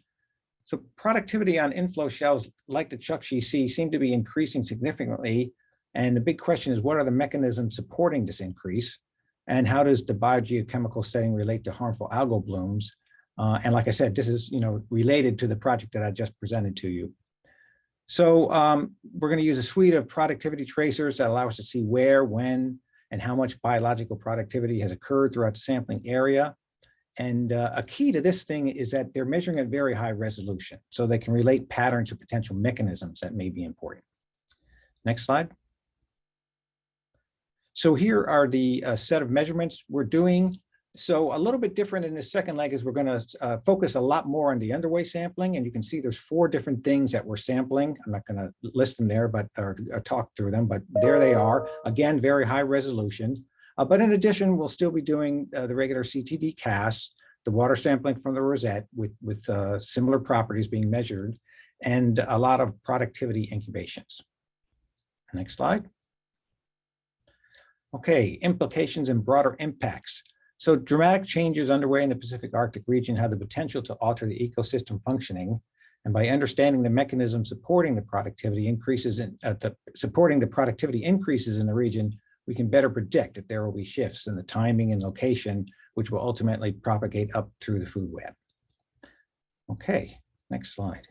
Speaker 8: So productivity on inflow shelves like the Chukchi Sea seem to be increasing significantly. And the big question is, what are the mechanisms supporting this increase? And how does the biogeochemical setting relate to harmful algal blooms? And like I said, this is related to the project that I just presented to you. So we're going to use a suite of productivity tracers that allow us to see where, when, and how much biological productivity has occurred throughout the sampling area. And a key to this thing is that they're measuring at very high resolution, so they can relate patterns to potential mechanisms that may be important. Next slide. So here are the set of measurements we're doing. So a little bit different in the second leg is we're going to focus a lot more on the underway sampling. And you can see there's 4 different things that we're sampling. I'm not going to list them there, but or talk through them, but there they are. Again, very high resolution. But in addition, we'll still be doing the regular CTD casts, the water sampling from the rosette with similar properties being measured, and a lot of productivity incubations. Next slide. Okay, implications and broader impacts. So dramatic changes underway in the Pacific Arctic region have the potential to alter the ecosystem functioning. And by understanding the mechanism supporting the productivity increases in the region, we can better predict that there will be shifts in the timing and location, which will ultimately propagate up through the food web. Okay, next slide.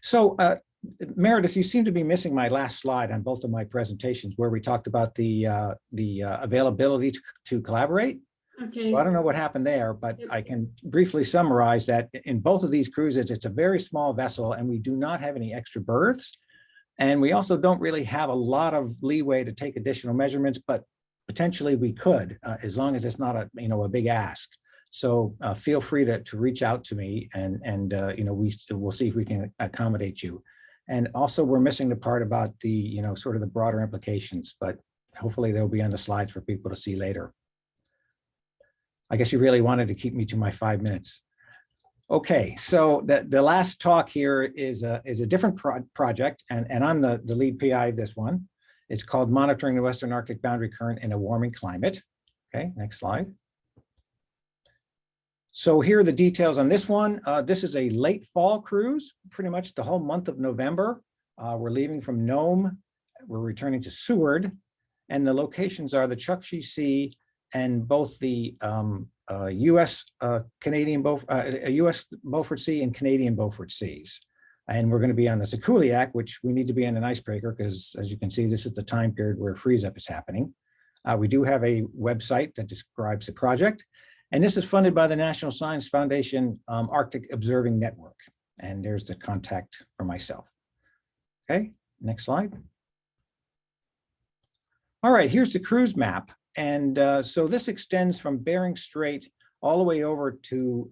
Speaker 8: So Meredith, you seem to be missing my last slide on both of my presentations where we talked about the availability to collaborate.
Speaker 3: Okay.
Speaker 8: So I don't know what happened there, but I can briefly summarize that in both of these cruises, it's a very small vessel and we do not have any extra berths. And we also don't really have a lot of leeway to take additional measurements, but potentially we could, as long as it's not a big ask. So feel free to reach out to me and we'll see if we can accommodate you. And also we're missing the part about the, sort of the broader implications, but hopefully they'll be on the slides for people to see later. I guess you really wanted to keep me to my 5 minutes. Okay, so the last talk here is a different project, and I'm the lead PI of this one. It's called Monitoring the Western Arctic Boundary Current in a Warming Climate. Okay, next slide. So here are the details on this one. This is a late fall cruise, pretty much the whole month of November. We're leaving from Nome. We're returning to Seward, and the locations are the Chukchi Sea and both the US Canadian US Beaufort Sea and Canadian Beaufort Seas. And we're going to be on the Sikuliak, which we need to be on an icebreaker because, as you can see, this is the time period where freeze up is happening. We do have a website that describes the project, and this is funded by the National Science Foundation Arctic Observing Network. And there's the contact for myself. Okay, next slide. All right, here's the cruise map. And so this extends from Bering Strait all the way over to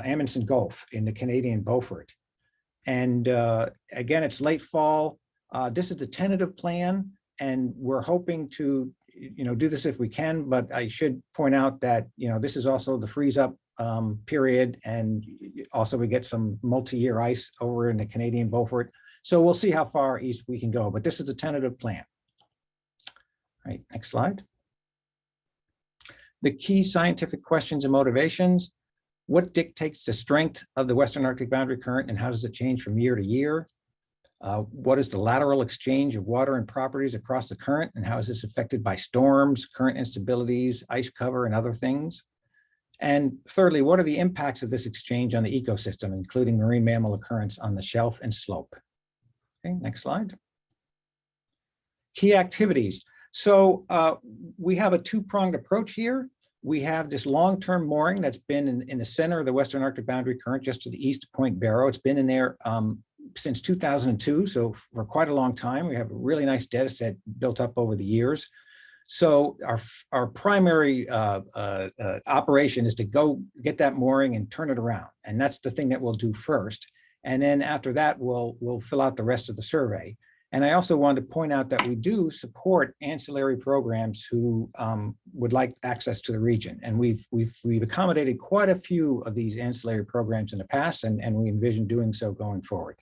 Speaker 8: Amundsen Gulf in the Canadian Beaufort. And again, it's late fall. This is the tentative plan, and we're hoping to, do this if we can. But I should point out that, this is also the freeze up period, and also we get some multi-year ice over in the Canadian Beaufort. So we'll see how far east we can go. But this is the tentative plan. All right, next slide. The key scientific questions and motivations. What dictates the strength of the Western Arctic boundary current, and how does it change from year to year? What is the lateral exchange of water and properties across the current, and how is this affected by storms, current instabilities, ice cover, and other things? And thirdly, what are the impacts of this exchange on the ecosystem, including marine mammal occurrence on the shelf and slope? Okay, next slide. Key activities. So we have a two-pronged approach here. We have this long-term mooring that's been in the center of the Western Arctic boundary current, just to the east of Point Barrow. It's been in there since 2002, so for quite a long time. We have a really nice data set built up over the years. So our primary operation is to go get that mooring and turn it around, and that's the thing that we'll do first. And then after that, we'll fill out the rest of the survey. And I also wanted to point out that we do support ancillary programs who would like access to the region. And we've accommodated quite a few of these ancillary programs in the past, and we envision doing so going forward.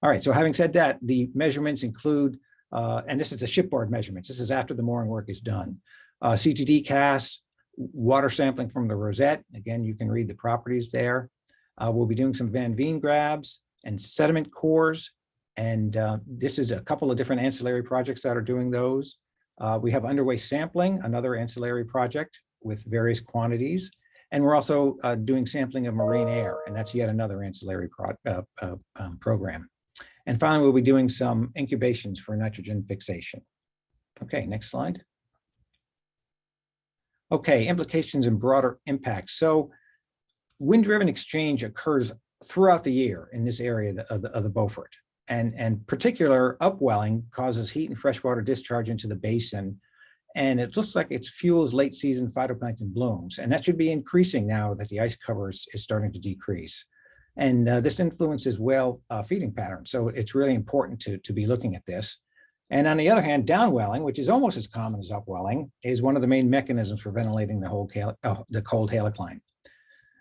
Speaker 8: All right, so having said that, the measurements include, and this is the shipboard measurements. This is after the mooring work is done. CTD casts, water sampling from the rosette. Again, you can read the properties there. We'll be doing some Van Veen grabs and sediment cores. And this is a couple of different ancillary projects that are doing those. We have underway sampling, another ancillary project with various quantities. And we're also doing sampling of marine air, and that's yet another ancillary program. And finally, we'll be doing some incubations for nitrogen fixation. Okay, next slide. Okay, implications and broader impacts. So wind-driven exchange occurs throughout the year in this area of the Beaufort. And particular upwelling causes heat and freshwater discharge into the basin. And it looks like it fuels late season phytoplankton blooms. And that should be increasing now that the ice cover is starting to decrease. And this influences whale feeding patterns. So it's really important to be looking at this. And on the other hand, downwelling, which is almost as common as upwelling, is one of the main mechanisms for ventilating the cold halicline.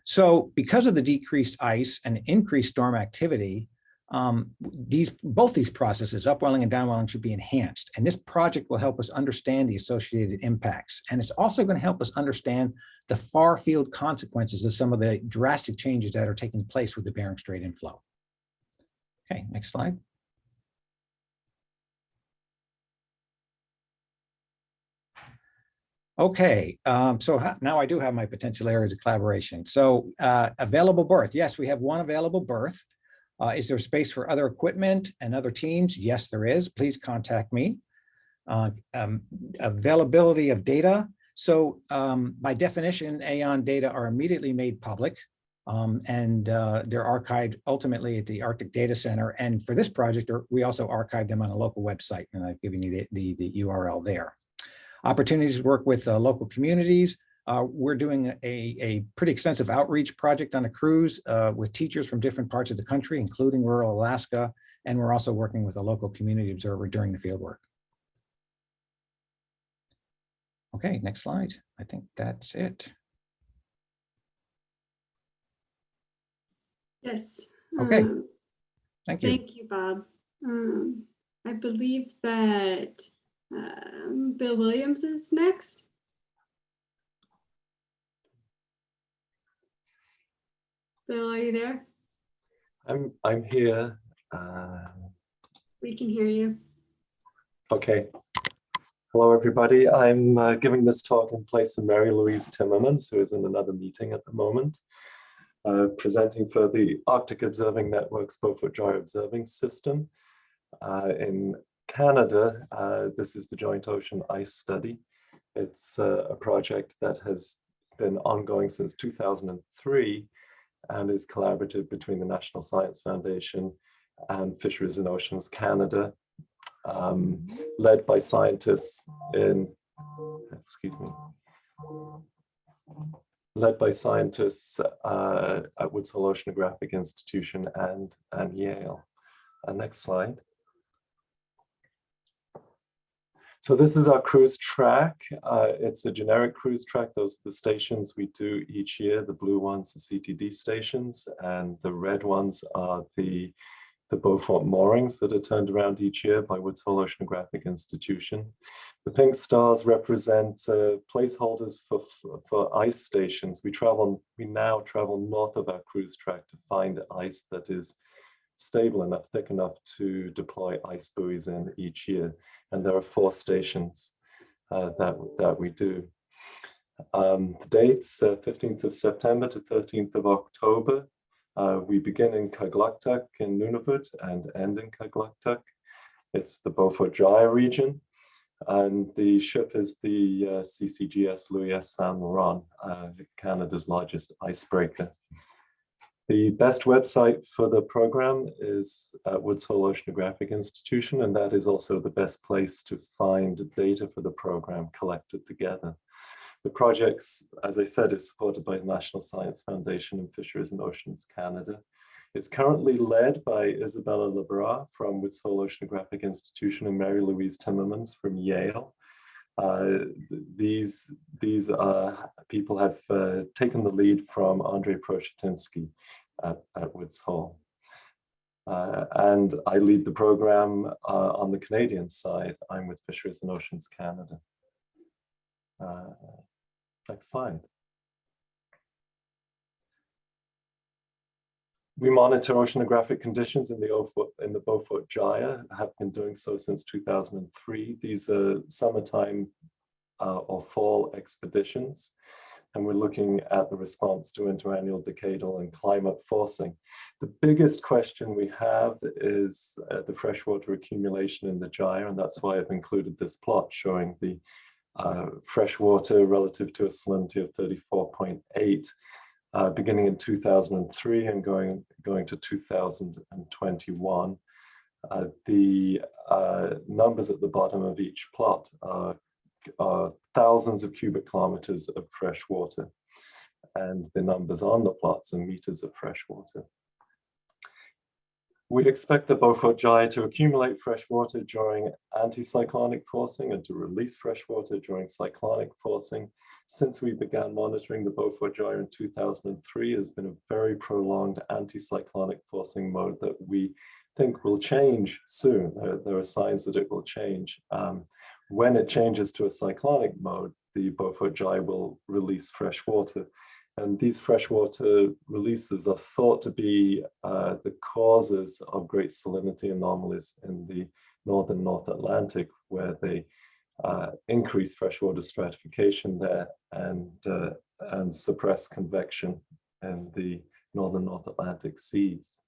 Speaker 8: So because of the decreased ice and increased storm activity, both these processes, upwelling and downwelling, should be enhanced. And this project will help us understand the associated impacts. And it's also going to help us understand the far field consequences of some of the drastic changes that are taking place with the Bering Strait inflow. Okay, next slide. Okay, so now I do have my potential areas of collaboration. So available berth. Yes, we have one available berth. Is there space for other equipment and other teams? Yes, there is. Please contact me. Availability of data. So by definition, AON data are immediately made public, and they're archived ultimately at the Arctic Data Center. And for this project, we also archive them on a local website, and I've given you the URL there. Opportunities to work with local communities. We're doing a pretty extensive outreach project on a cruise with teachers from different parts of the country, including rural Alaska, and we're also working with a local community observer during the field work. Okay, next slide. I think that's it.
Speaker 3: Yes.
Speaker 8: Okay, thank you.
Speaker 3: Thank you, Bob. I believe that Bill Williams is next. Bill, are you there?
Speaker 9: I'm here.
Speaker 3: We can hear you.
Speaker 9: Okay. Hello, everybody. I'm giving this talk in place of Mary Louise Timmermans, who is in another meeting at the moment, presenting for the Arctic Observing Network's Beaufort Gyre Observing System. In Canada, this is the Joint Ocean Ice Study. It's a project that has been ongoing since 2003 and is collaborative between the National Science Foundation and Fisheries and Oceans Canada, led by scientists at Woods Hole Oceanographic Institution and Yale. Next slide. So this is our cruise track. It's a generic cruise track. Those are the stations we do each year. The blue ones are CTD stations, and the red ones are the Beaufort moorings that are turned around each year by Woods Hole Oceanographic Institution. The pink stars represent placeholders for ice stations. We now travel north of our cruise track to find ice that is stable enough, thick enough to deploy ice buoys in each year. And there are 4 stations that we do. The dates, 15th of September to 13th of October. We begin in Kagluktuk in Nunavut and end in Kagluktuk. It's the Beaufort Gyre region. And the ship is the CCGS Louis S. Saint Laurent, Canada's largest icebreaker. The best website for the program is Woods Hole Oceanographic Institution, and that is also the best place to find data for the program collected together. The projects, as I said, is supported by the National Science Foundation and Fisheries and Oceans Canada. It's currently led by Isabella Lebras from Woods Hole Oceanographic Institution and Mary Louise Timmermans from Yale. These people have taken the lead from Andrei Proshetinsky at Woods Hole. And I lead the program on the Canadian side. I'm with Fisheries and Oceans Canada. Next slide. We monitor oceanographic conditions in the Beaufort Gyre, have been doing so since 2003. These are summertime or fall expeditions, and we're looking at the response to interannual decadal and climate forcing. The biggest question we have is the freshwater accumulation in the Gyre, and that's why I've included this plot showing the freshwater relative to a salinity of 34.8, beginning in 2003 and going to 2021. The numbers at the bottom of each plot are thousands of cubic kilometers of fresh water, and the numbers on the plots are meters of fresh water. We expect the Beaufort Gyre to accumulate fresh water during anticyclonic forcing and to release fresh water during cyclonic forcing. Since we began monitoring the Beaufort Gyre in 2003, has been a very prolonged anticyclonic forcing mode that we think will change soon. There are signs that it will change. When it changes to a cyclonic mode, the Beaufort Gyre will release fresh water. And these freshwater releases are thought to be the causes of great salinity anomalies in the northern North Atlantic, where they increase freshwater stratification there and suppress convection in the northern North Atlantic seas.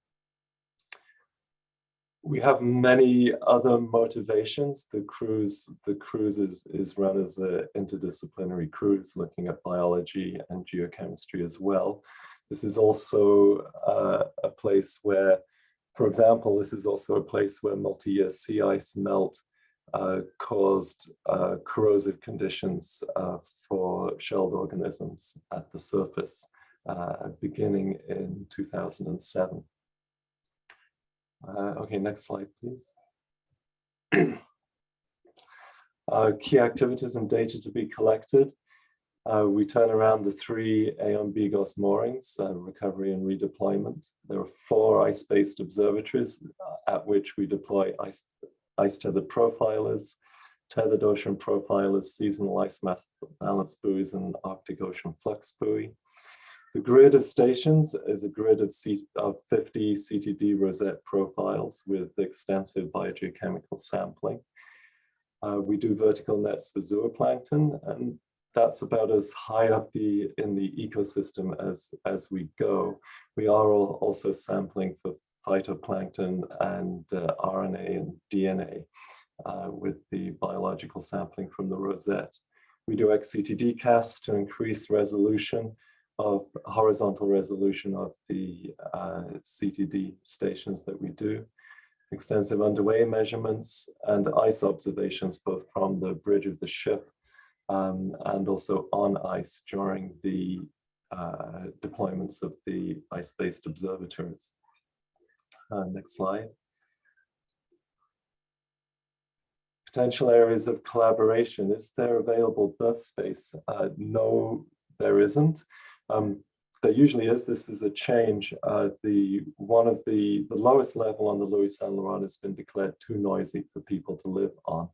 Speaker 9: We have many other motivations. The cruise is run as an interdisciplinary cruise, looking at biology and geochemistry as well. This is also a place where, for example, this is also a place where multi-year sea ice melt caused corrosive conditions for shelled organisms at the surface, beginning in 2007. Okay, next slide, please. Key activities and data to be collected. We turn around the 3 AON BGOS moorings, recovery and redeployment. There are 4 ice-based observatories at which we deploy ice-tethered profilers, tethered ocean profilers, seasonal ice mass balance buoys, and Arctic ocean flux buoy. The grid of stations is a grid of 50 CTD rosette profiles with extensive biogeochemical sampling. We do vertical nets for zooplankton, and that's about as high up in the ecosystem as we go. We are also sampling for phytoplankton and RNA and DNA with the biological sampling from the rosette. We do XCTD casts to increase resolution of horizontal resolution of the CTD stations that we do. Extensive underway measurements and ice observations, both from the bridge of the ship and also on ice during the deployments of the ice-based observatories. Next slide. Potential areas of collaboration. Is there available berth space? No, there isn't. There usually is. This is a change. One of the lowest level on the Louis Saint Laurent has been declared too noisy for people to live on.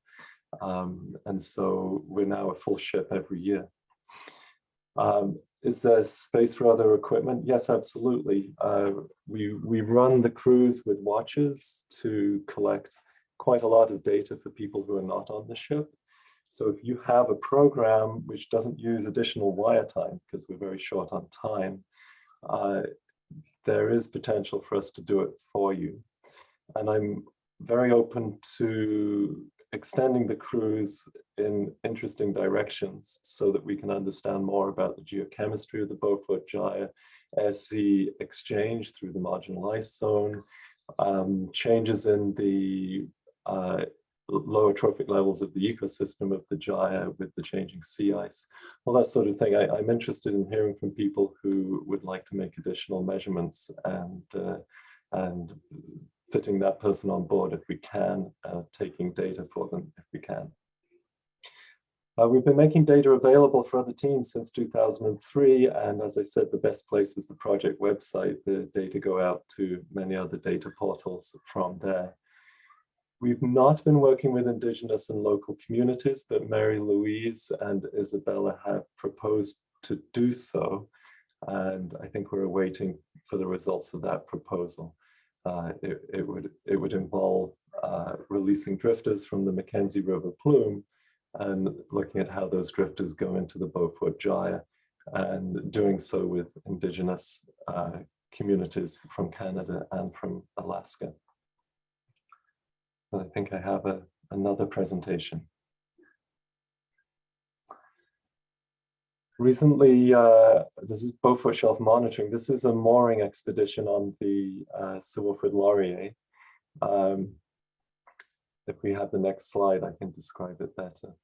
Speaker 9: And so we're now a full ship every year. Is there space for other equipment? Yes, absolutely. We run the cruise with watches to collect quite a lot of data for people who are not on the ship. So if you have a program which doesn't use additional wire time, because we're very short on time, there is potential for us to do it for you. And I'm very open to extending the cruise in interesting directions so that we can understand more about the geochemistry of the Beaufort Gyre, air-sea exchange through the marginal ice zone, changes in the lower trophic levels of the ecosystem of the Gyre with the changing sea ice, all that sort of thing. I'm interested in hearing from people who would like to make additional measurements and fitting that person on board if we can, taking data for them if we can. We've been making data available for other teams since 2003, and as I said, the best place is the project website. The data go out to many other data portals from there. We've not been working with Indigenous and local communities, but Mary Louise and Isabella have proposed to do so. And I think we're waiting for the results of that proposal. It would involve releasing drifters from the Mackenzie River plume and looking at how those drifters go into the Beaufort Gyre, and doing so with Indigenous communities from Canada and from Alaska. I think I have another presentation. Recently, this is Beaufort Shelf monitoring. This is a mooring expedition on the Sir Wilfrid Laurier. If we have the next slide, I can describe it better.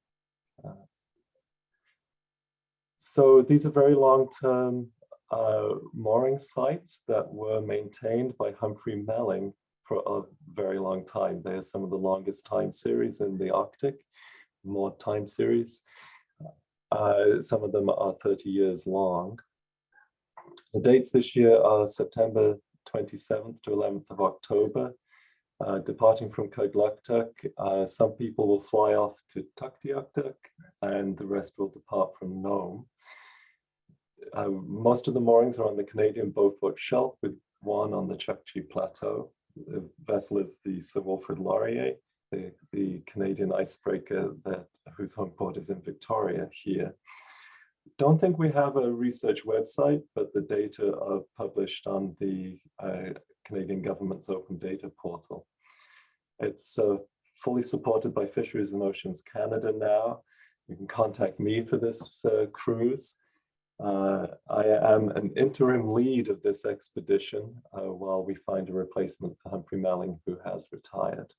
Speaker 9: So these are very long-term mooring sites that were maintained by Humphrey Melling for a very long time. They are some of the longest time series in the Arctic, moored time series. Some of them are 30 years long. The dates this year are September 27th to 11th of October. Departing from Kugluktuk, some people will fly off to Tuktoyaktuk and the rest will depart from Nome. Most of the moorings are on the Canadian Beaufort Shelf, with one on the Chukchi Plateau. The vessel is the Sir Wilfrid Laurier, the Canadian icebreaker whose home port is in Victoria here. Don't think we have a research website, but the data are published on the Canadian government's open data portal. It's fully supported by Fisheries and Oceans Canada now. You can contact me for this cruise. I am an interim lead of this expedition while we find a replacement for Humphrey Melling, who has retired.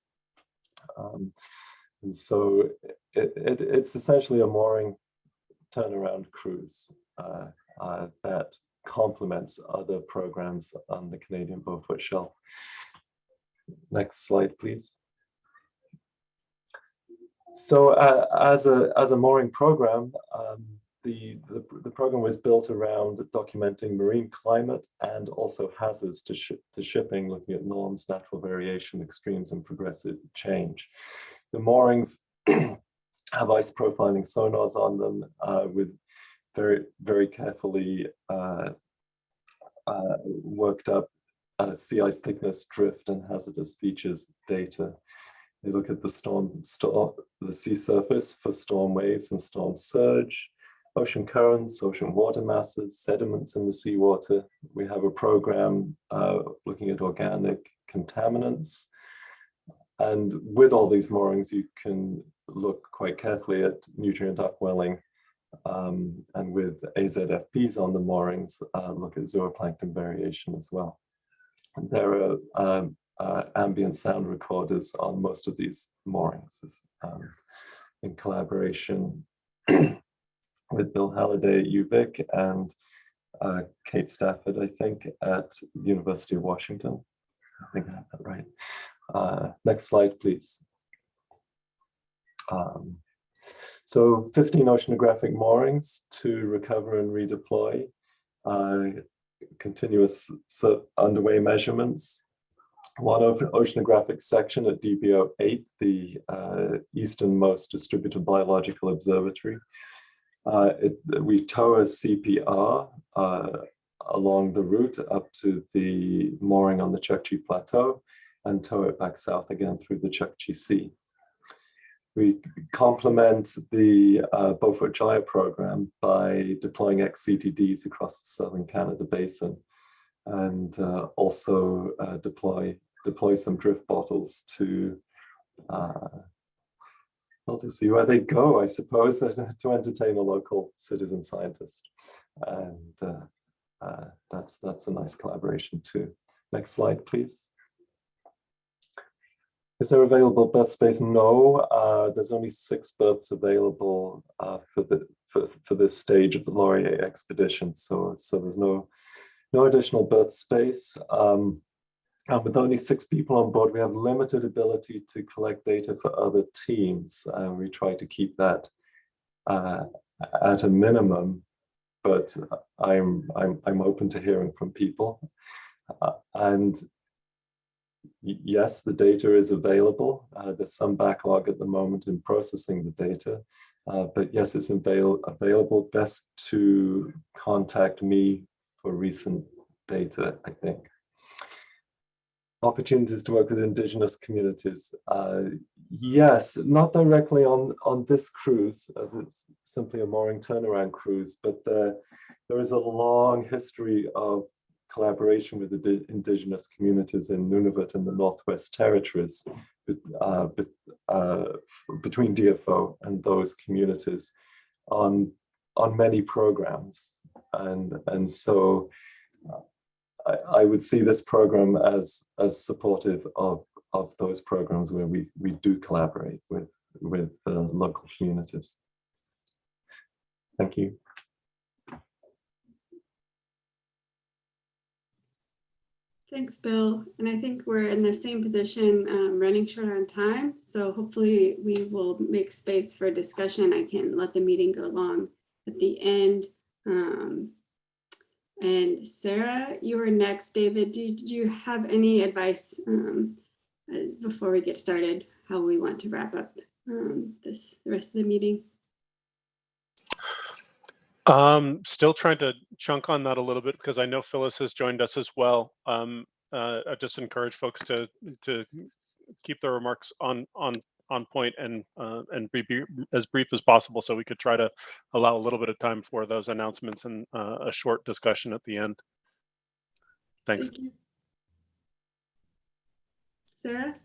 Speaker 9: And so it's essentially a mooring turnaround cruise that complements other programs on the Canadian Beaufort Shelf. Next slide, please. So as a mooring program, the program was built around documenting marine climate and also hazards to shipping, looking at norms, natural variation, extremes, and progressive change. The moorings have ice profiling sonars on them with very, very carefully worked up sea ice thickness, drift, and hazardous features data. They look at the sea surface for storm waves and storm surge, ocean currents, ocean water masses, sediments in the seawater. We have a program looking at organic contaminants. And with all these moorings, you can look quite carefully at nutrient upwelling. And with AZFPs on the moorings, look at zooplankton variation as well. And there are ambient sound recorders on most of these moorings in collaboration with Bill Halliday at UVic and Kate Stafford, I think, at the University of Washington. I think I have that right. Next slide, please. So 15 oceanographic moorings to recover and redeploy, continuous underway measurements, one oceanographic section at DBO 8, the easternmost distributed biological observatory. We tow a CPR along the route up to the mooring on the Chukchi Plateau and tow it back south again through the Chukchi Sea. We complement the Beaufort Gyre program by deploying XCTDs across the southern Canada basin, and also deploy some drift bottles to see where they go, I suppose, to entertain a local citizen scientist. And that's a nice collaboration too. Next slide, please. Is there available berth space? No, there's only 6 berths available for this stage of the Laurier expedition. So there's no additional berth space. And with only 6 people on board, we have limited ability to collect data for other teams. And we try to keep that at a minimum, but I'm open to hearing from people. And yes, the data is available. There's some backlog at the moment in processing the data, but yes, it's available. Best to contact me for recent data, I think. Opportunities to work with Indigenous communities. Yes, not directly on this cruise, as it's simply a mooring turnaround cruise, but there is a long history of collaboration with the Indigenous communities in Nunavut and the Northwest Territories, between DFO and those communities on many programs. And so I would see this program as supportive of those programs where we do collaborate with local communities. Thank you.
Speaker 3: Thanks, Bill. And I think we're in the same position, running short on time. So hopefully we will make space for discussion. I can let the meeting go along at the end. And Sarah, you were next. David, did you have any advice before we get started, how we want to wrap up the rest of the meeting?
Speaker 7: Still trying to chunk on that a little bit because I know Phyllis has joined us as well. I just encourage folks to keep their remarks on point and be as brief as possible, so we could try to allow a little bit of time for those announcements and a short discussion at the end. Thanks.
Speaker 3: Thank you. Sarah?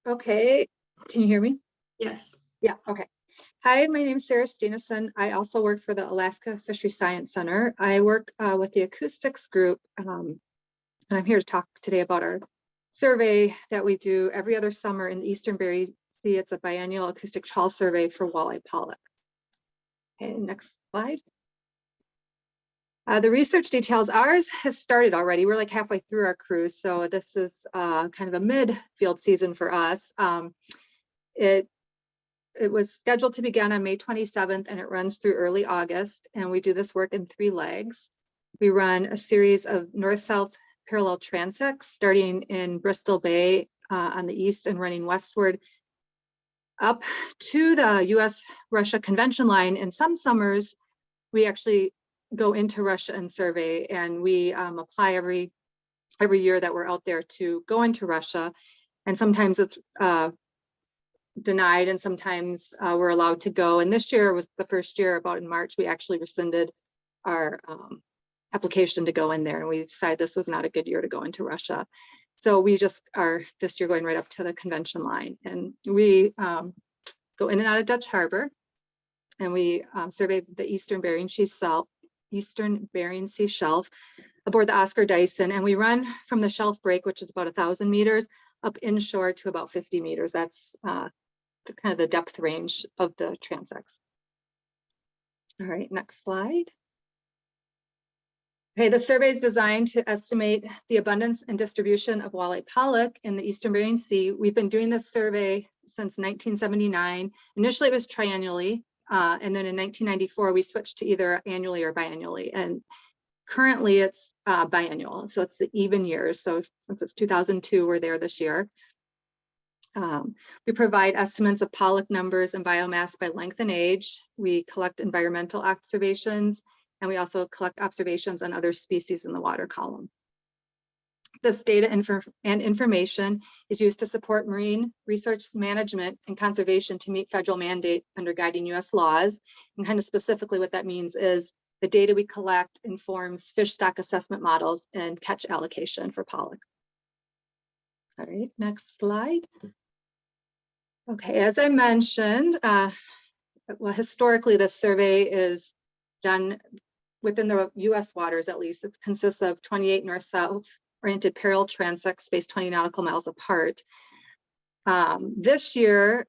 Speaker 10: Okay, can you hear me?
Speaker 3: Yes.
Speaker 10: Yeah, okay. Hi, my name is Sarah Stienessen. I also work for the Alaska Fishery Science Center. I work with the acoustics group, and I'm here to talk today about our survey that we do every other summer in the Eastern Bering Sea. It's a biennial acoustic-trawl survey for walleye pollock. Okay, next slide. The research details, ours has started already. We're like halfway through our cruise, so this is kind of a mid-field season for us. It was scheduled to begin on May 27th, and it runs through early August, and we do this work in 3 legs. We run a series of north-south parallel transects starting in Bristol Bay on the east and running westward up to the US-Russia convention line. In some summers, we actually go into Russia and survey, and we apply every every year that we're out there to go into Russia. And sometimes it's denied and sometimes we're allowed to go. And this year was the first year, about in March, we actually rescinded our application to go in there. And we decided this was not a good year to go into Russia. So we just are this year going right up to the convention line. And we go in and out of Dutch Harbor. And we surveyed the Eastern Bering Sea shelf aboard the Oscar Dyson. And we run from the shelf break, which is about 1,000 meters, up inshore to about 50 meters. That's kind of the depth range of the transects. All right, next slide. Okay, the survey is designed to estimate the abundance and distribution of walleye pollock in the Eastern Bering Sea. We've been doing this survey since 1979. Initially, it was triennially, and then in 1994, we switched to either annually or biannually. And currently, it's biennial, so it's the even years. So since it's 2002, we're there this year. We provide estimates of pollock numbers and biomass by length and age. We collect environmental observations, and we also collect observations on other species in the water column. This data and information is used to support marine research management and conservation to meet federal mandate under guiding US laws. And kind of specifically what that means is the data we collect informs fish stock assessment models and catch allocation for pollock. All right, next slide. Okay, as I mentioned, well, historically, this survey is done within the US waters, at least. It consists of 28 north-south oriented parallel transects spaced 20 nautical miles apart. This year,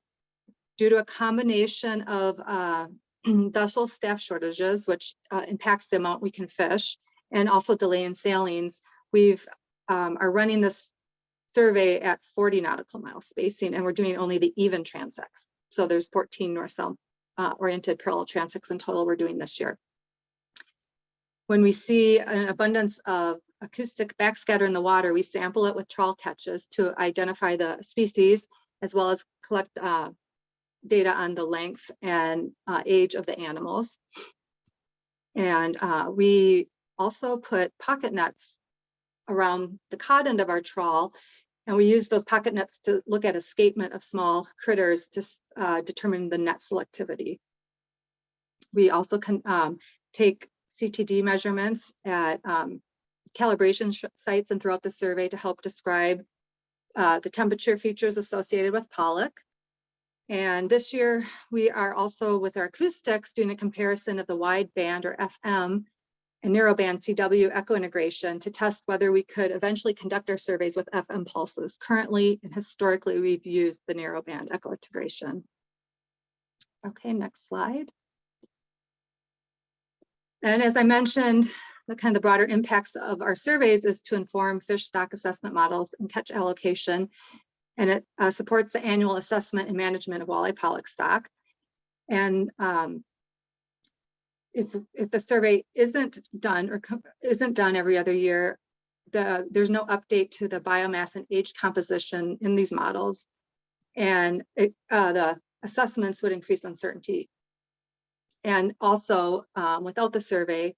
Speaker 10: due to a combination of vessel staff shortages, which impacts the amount we can fish, and also delay in sailings, we've are running this survey at 40 nautical mile spacing, and we're doing only the even transects. So there's 14 north-south oriented parallel transects in total we're doing this year. When we see an abundance of acoustic backscatter in the water, we sample it with trawl catches to identify the species, as well as collect data on the length and age of the animals. And we also put pocket nets around the cod end of our trawl, and we use those pocket nets to look at escapement of small critters to determine the net selectivity. We also can take CTD measurements at calibration sites and throughout the survey to help describe the temperature features associated with pollock. And this year, we are also with our acoustics doing a comparison of the wide band or FM and narrow band CW echo integration to test whether we could eventually conduct our surveys with FM pulses. Currently and historically, we've used the narrow band echo integration. Okay, next slide. And as I mentioned, the kind of the broader impacts of our surveys is to inform fish stock assessment models and catch allocation. And it supports the annual assessment and management of walleye pollock stock. And if the survey isn't done or isn't done every other year, there's no update to the biomass and age composition in these models. And the assessments would increase uncertainty. And also, without the survey,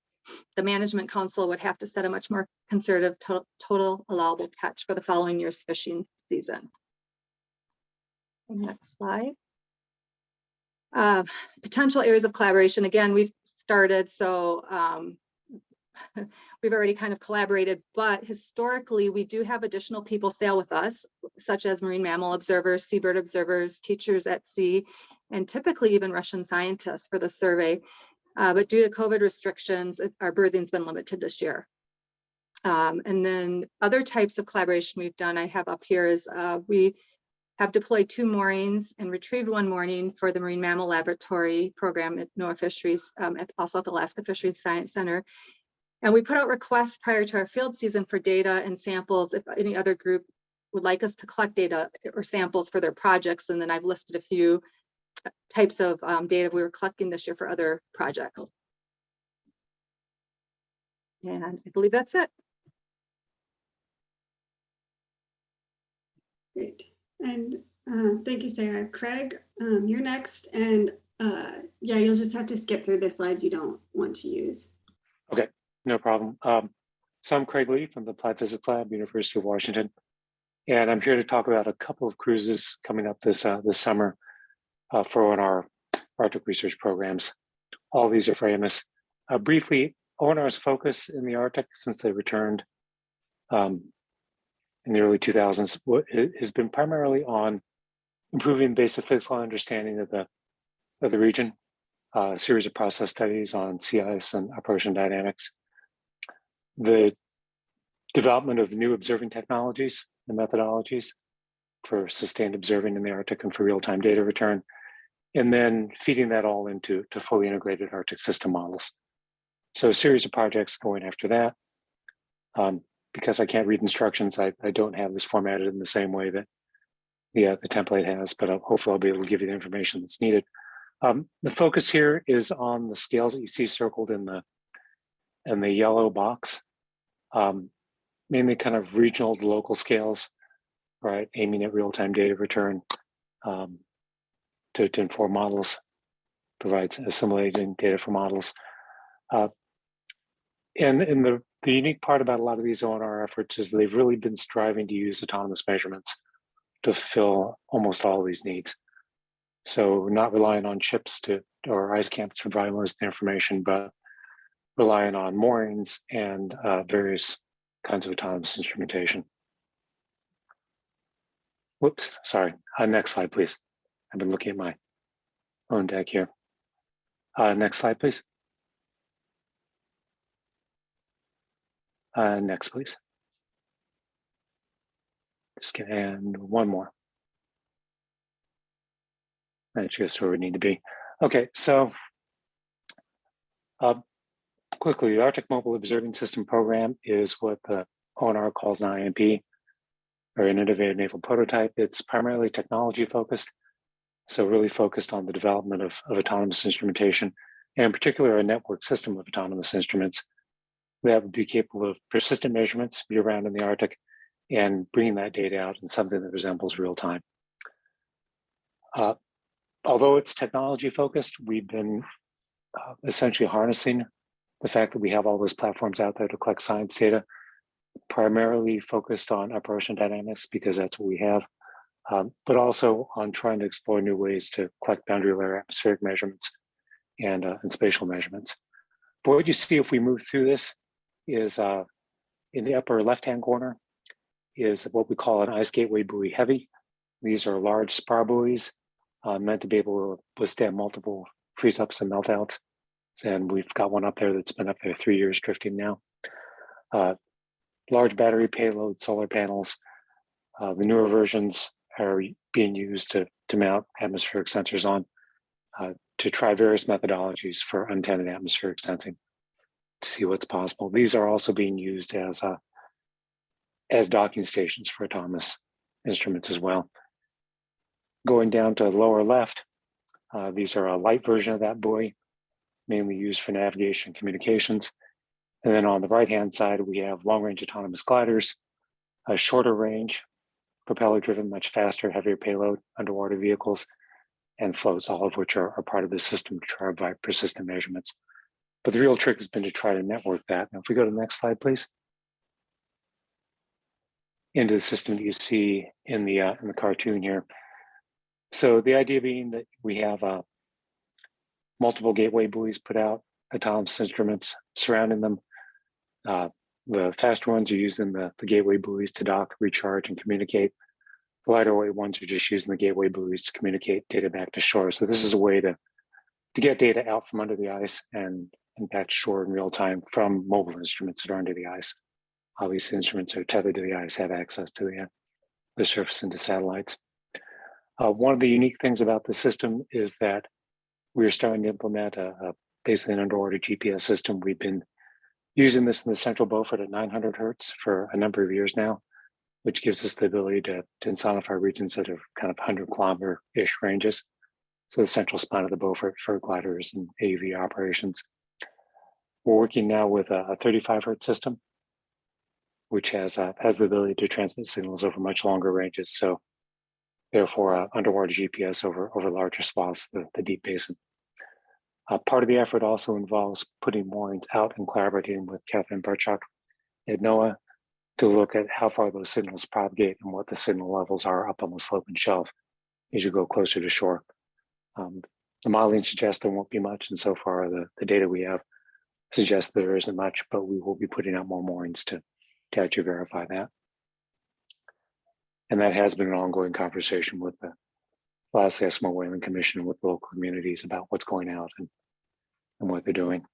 Speaker 10: the Management Council would have to set a much more conservative total allowable catch for the following year's fishing season. Next slide. Potential areas of collaboration. Again, we've started, so we've already kind of collaborated, but historically, we do have additional people sail with us, such as marine mammal observers, seabird observers, teachers at sea, and typically even Russian scientists for the survey. But due to COVID restrictions, our berthing's been limited this year. And then other types of collaboration we've done, I have up here is we have deployed 2 moorings and retrieved 1 mooring for the Marine Mammal Laboratory program at NOAA Fisheries, also at the Alaska Fisheries Science Center. And we put out requests prior to our field season for data and samples if any other group would like us to collect data or samples for their projects. And then I've listed a few types of data we were collecting this year for other projects. And I believe that's it.
Speaker 3: Great. And thank you, Sarah. Craig, you're next. And yeah, you'll just have to skip through the slides you don't want to use.
Speaker 11: Okay, no problem. So I'm Craig Lee from the Applied Physics Lab, University of Washington, and I'm here to talk about a couple of cruises coming up this summer for one of our Arctic research programs. All these are for AMOS. Briefly, ONR's focus in the Arctic since they returned in the early 2000s has been primarily on improving basic physical understanding of the region, a series of process studies on sea ice and upper ocean dynamics, the development of new observing technologies and methodologies for sustained observing in the Arctic and for real-time data return, and then feeding that all into fully integrated Arctic system models. So a series of projects going after that. Because I can't read instructions, I don't have this formatted in the same way that the template has, but hopefully I'll be able to give you the information that's needed. The focus here is on the scales that you see circled in the yellow box, mainly kind of regional to local scales, right? Aiming at real-time data return to inform models, provides assimilating data for models. And the unique part about a lot of these ONR efforts is they've really been striving to use autonomous measurements to fulfill almost all of these needs. So not relying on ships or ice camps to provide most of the information, but relying on moorings and various kinds of autonomous instrumentation. Whoops, sorry. Next slide, please. I've been looking at my own deck here. Next slide, please. Next, please. And one more. That's just where we need to be. Okay, so quickly, the Arctic Mobile Observing System Program is what the ONR calls an IMP, or an Innovative Naval Prototype. It's primarily technology focused, so really focused on the development of autonomous instrumentation, and in particular, a network system of autonomous instruments that would be capable of persistent measurements year-round in the Arctic and bringing that data out in something that resembles real time. Although it's technology focused, we've been essentially harnessing the fact that we have all those platforms out there to collect science data, primarily focused on upper ocean dynamics because that's what we have, but also on trying to explore new ways to collect boundary layer atmospheric measurements and spatial measurements. But what you see if we move through this is in the upper left-hand corner is what we call an ice gateway buoy heavy. These are large spar buoys meant to be able to withstand multiple freeze-ups and meltouts. And we've got one up there that's been up there 3 years drifting now. Large battery payload solar panels. The newer versions are being used to mount atmospheric sensors on to try various methodologies for unintended atmospheric sensing to see what's possible. These are also being used as docking stations for autonomous instruments as well. Going down to the lower left, these are a light version of that buoy, mainly used for navigation and communications. And then on the right-hand side, we have long-range autonomous gliders, a shorter range, propeller-driven, much faster, heavier payload underwater vehicles, and floats, all of which are part of the system to try to provide persistent measurements. But the real trick has been to try to network that. Now, if we go to the next slide, please. Into the system that you see in the cartoon here. So the idea being that we have multiple gateway buoys put out, autonomous instruments surrounding them. The faster ones are using the gateway buoys to dock, recharge, and communicate. The lighter weight ones are just using the gateway buoys to communicate data back to shore. So this is a way to get data out from under the ice and back to shore in real time from mobile instruments that are under the ice. Obviously, instruments that are tethered to the ice have access to the surface and to satellites. One of the unique things about the system is that we're starting to implement basically an underwater GPS system. We've been using this in the central Beaufort at 900 hertz for a number of years now, which gives us the ability to insonify regions that are kind of 100-kilometer-ish ranges. So the central spine of the Beaufort for gliders and AUV operations. We're working now with a 35 hertz system, which has the ability to transmit signals over much longer ranges. So therefore, underwater GPS over larger swaths, the deep basin. Part of the effort also involves putting moorings out and collaborating with Catherine Barchuk at NOAA to look at how far those signals propagate and what the signal levels are up on the slope and shelf as you go closer to shore. The modeling suggests there won't be much, and so far the data we have suggests there isn't much, but we will be putting out more moorings to actually verify that. And that has been an ongoing conversation with the Alaska Eskimo Whaling Commission and with local communities about what's going out and what they're doing.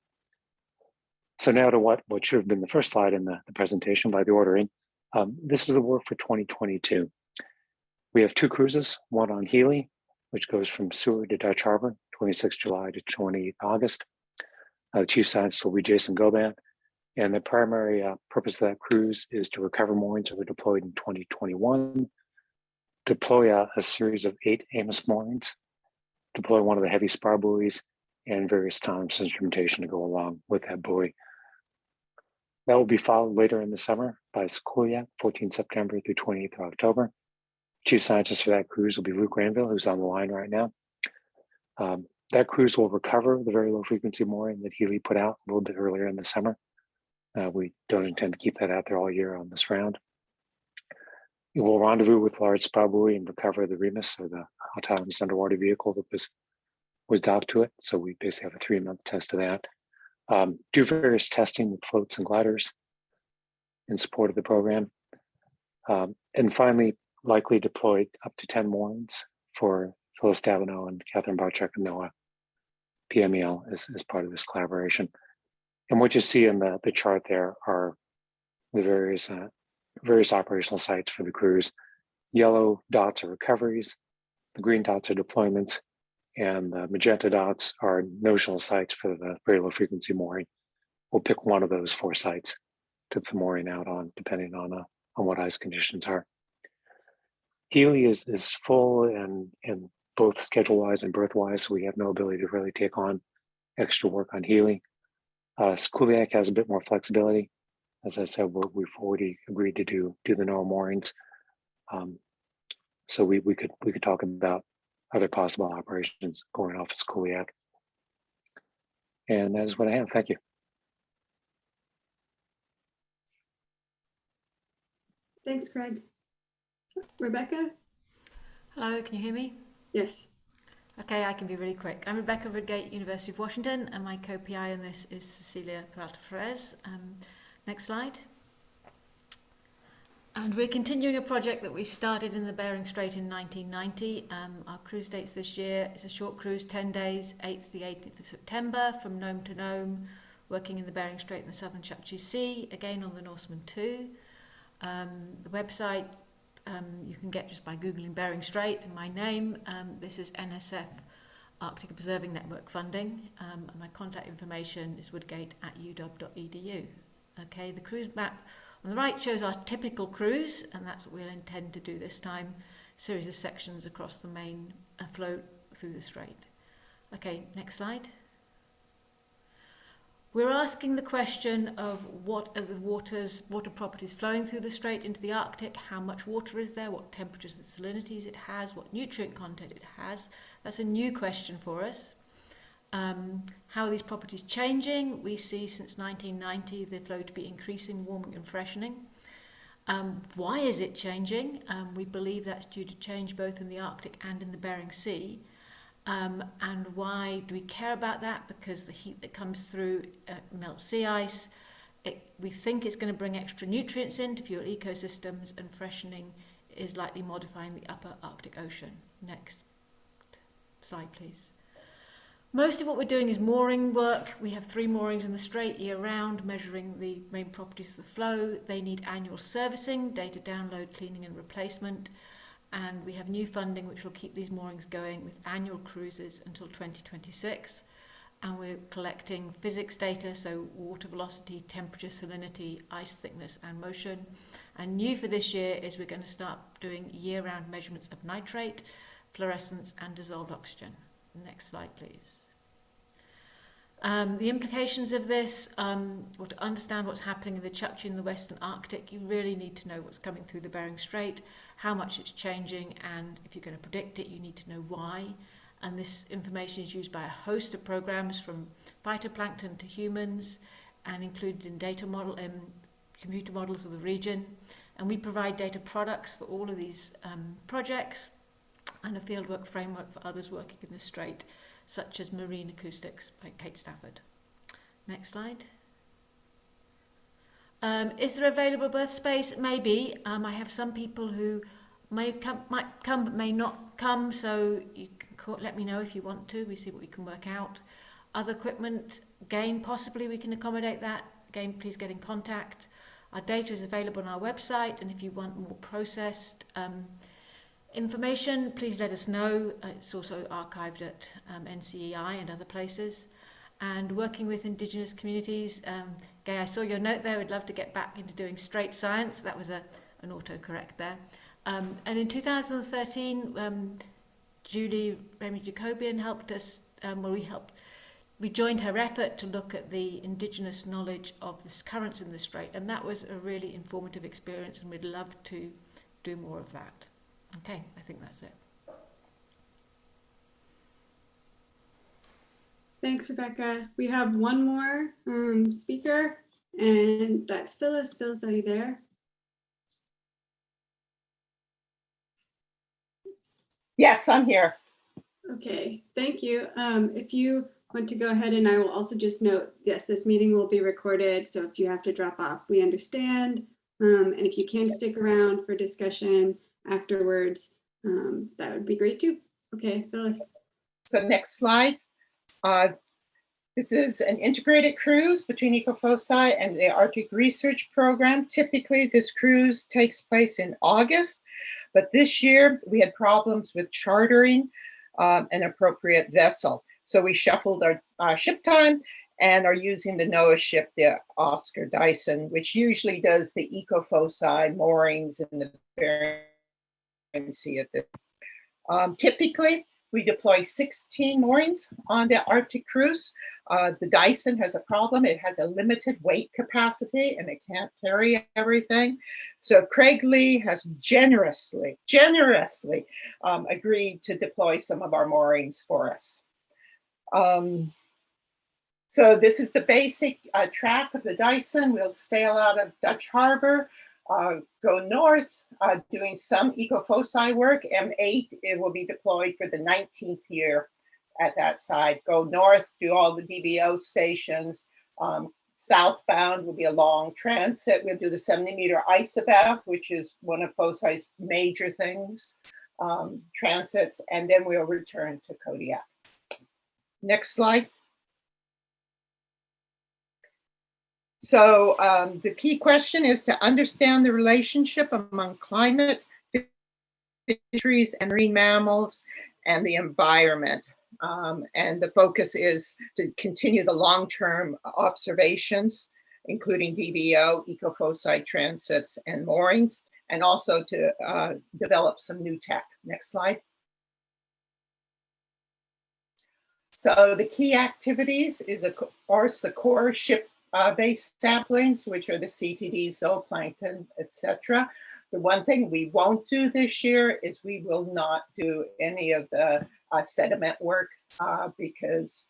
Speaker 11: So now to what should have been the first slide in the presentation by the ordering. This is the work for 2022. We have 2 cruises, one on Healy, which goes from Seward to Dutch Harbor, 26 July to 28 August. Chief Scientist will be Jason Goban. And the primary purpose of that cruise is to recover moorings that were deployed in 2021, deploy a series of 8 AMOS moorings, deploy one of the heavy spar buoys, and various times instrumentation to go along with that buoy. That will be followed later in the summer by Sequoia, 14 September through 28th of October. Chief Scientist for that cruise will be Luke Granville, who's on the line right now. That cruise will recover the very low frequency mooring that Healy put out a little bit earlier in the summer. We don't intend to keep that out there all year on this round. It will rendezvous with large spar buoy and recover the Remus, or the autonomous underwater vehicle that was docked to it. So we basically have a 3-month test of that. Do various testing with floats and gliders in support of the program. And finally, likely deployed up to 10 moorings for Phyllis Stebano and Catherine Barchuk and NOAA PMEL as part of this collaboration. And what you see in the chart there are the various operational sites for the cruise. Yellow dots are recoveries, the green dots are deployments, and the magenta dots are notional sites for the very low frequency mooring. We'll pick one of those 4 sites to put the mooring out on, depending on what ice conditions are. Healy is full and both schedule-wise and berth-wise, so we have no ability to really take on extra work on Healy. Skuliak has a bit more flexibility. As I said, we've already agreed to do the NOAA moorings. So we could talk about other possible operations going off of Skuliak. And that is what I have. Thank you.
Speaker 3: Thanks, Craig. Rebecca?
Speaker 12: Hello, can you hear me?
Speaker 3: Yes.
Speaker 12: Okay, I can be really quick. I'm Rebecca Woodgate, University of Washington, and my co-PI on this is Cecilia Peralta-Ferez. Next slide. And we're continuing a project that we started in the Bering Strait in 1990. Our cruise dates this year is a short cruise, 10 days, 8th to the 18th of September, from Nome to Nome, working in the Bering Strait and the Southern Chukchi Sea, again on the Norseman 2. The website you can get just by Googling Bering Strait and my name. This is NSF Arctic Observing Network funding. And my contact information is woodgate@uw.edu. Okay, the cruise map on the right shows our typical cruise, and that's what we'll intend to do this time. Series of sections across the main flow through the strait. Okay, next slide. We're asking the question of what are the water properties flowing through the strait into the Arctic, how much water is there, what temperatures and salinities it has, what nutrient content it has. That's a new question for us. How are these properties changing? We see since 1990 the flow to be increasing, warming and freshening. Why is it changing? We believe that's due to change both in the Arctic and in the Bering Sea. And why do we care about that? Because the heat that comes through melts sea ice. We think it's going to bring extra nutrients in to fuel ecosystems, and freshening is likely modifying the upper Arctic Ocean. Next slide, please. Most of what we're doing is mooring work. We have 3 moorings in the Strait year-round, measuring the main properties of the flow. They need annual servicing, data download, cleaning and replacement. And we have new funding which will keep these moorings going with annual cruises until 2026. And we're collecting physics data, so water velocity, temperature, salinity, ice thickness and motion. And new for this year is we're going to start doing year-round measurements of nitrate, fluorescence and dissolved oxygen. Next slide, please. The implications of this, or to understand what's happening in the Chukchi and the Western Arctic, you really need to know what's coming through the Bering Strait, how much it's changing, and if you're going to predict it, you need to know why. And this information is used by a host of programs, from phytoplankton to humans, and included in data model computer models of the region. And we provide data products for all of these projects and a fieldwork framework for others working in the Strait, such as Marine Acoustics by Kate Stafford. Next slide. Is there available berth space? Maybe. I have some people who might come but may not come, so you can let me know if you want to. We see what we can work out. Other equipment, again, possibly we can accommodate that. Again, please get in contact. Our data is available on our website, and if you want more processed information, please let us know. It's also archived at NCEI and other places. And working with Indigenous communities, Gay, I saw your note there. We'd love to get back into doing straight science. That was an autocorrect there. And in 2013, Julie Remy-Jacobian helped us. We joined her effort to look at the Indigenous knowledge of the currents in the Strait, and that was a really informative experience, and we'd love to do more of that. Okay, I think that's it.
Speaker 3: Thanks, Rebecca. We have one more speaker, and that's Phyllis. Phyllis, are you there?
Speaker 13: Yes, I'm here.
Speaker 3: Okay, thank you. If you want to go ahead, and I will also just note, yes, this meeting will be recorded, so if you have to drop off, we understand. And if you can stick around for discussion afterwards, that would be great too. Okay, Phyllis.
Speaker 13: So next slide. This is an integrated cruise between Eco-FOCI and the Arctic Research Program. Typically, this cruise takes place in August, but this year we had problems with chartering an appropriate vessel. So we shuffled our ship time and are using the NOAA ship, the Oscar Dyson, which usually does the Eco-FOCI moorings in the Bering Sea at this. Typically, we deploy 16 moorings on the Arctic cruise. The Dyson has a problem. It has a limited weight capacity and it can't carry everything. So Craig Lee has generously agreed to deploy some of our moorings for us. So this is the basic track of the Dyson. We'll sail out of Dutch Harbor, go north, doing some Eco-FOCI work. M8, it will be deployed for the 19th year at that side. Go north, do all the DBO stations. Southbound will be a long transit. We'll do the 70-meter isobath, which is one of FOCI's major things, transits, and then we'll return to Kodiak. Next slide. So the key question is to understand the relationship among climate, fisheries, and marine mammals and the environment. And the focus is to continue the long-term observations, including DBO, Eco-FOCI transits, and moorings, and also to develop some new tech. Next slide. So the key activities is, of course, the core ship-based samplings, which are the CTD, zooplankton, etc. The one thing we won't do this year is we will not do any of the sediment work because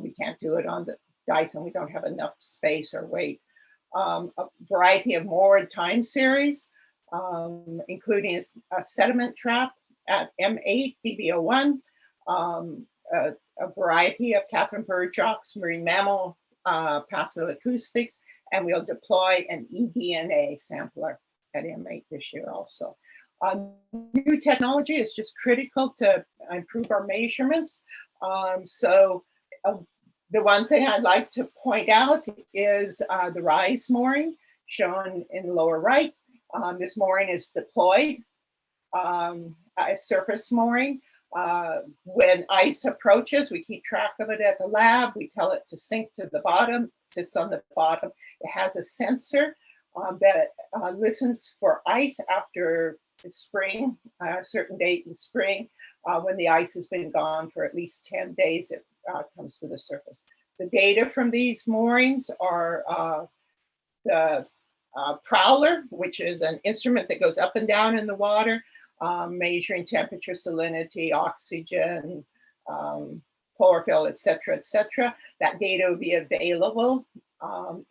Speaker 13: we can't do it on the Dyson. We don't have enough space or weight. A variety of moored time series, including a sediment trap at M8, DBO1, a variety of Catherine Burjock's marine mammal passive acoustics, and we'll deploy an eDNA sampler at M8 this year also. New technology is just critical to improve our measurements. The one thing I'd like to point out is the rise mooring shown in the lower right. This mooring is deployed, a surface mooring. When ice approaches, we keep track of it at the lab. We tell it to sink to the bottom, sits on the bottom. It has a sensor that listens for ice after spring, a certain date in spring. When the ice has been gone for at least 10 days, it comes to the surface. The data from these moorings are the prowler, which is an instrument that goes up and down in the water, measuring temperature, salinity, oxygen, chlorophyll, et cetera, et cetera. That data will be available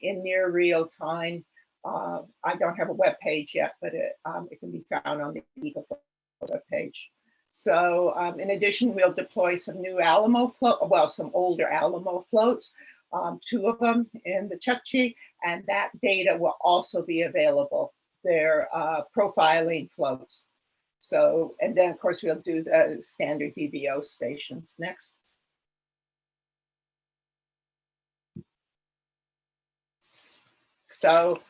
Speaker 13: in near real time I don't have a web page yet, but it can be found on the Eco-FOCI web page. So in addition, we'll deploy some new Alamo float, well, some older Alamo floats, 2 of them in the Chukchi, and that data will also be available. They're profiling floats. So, and then of course we'll do the standard DVO stations next. So,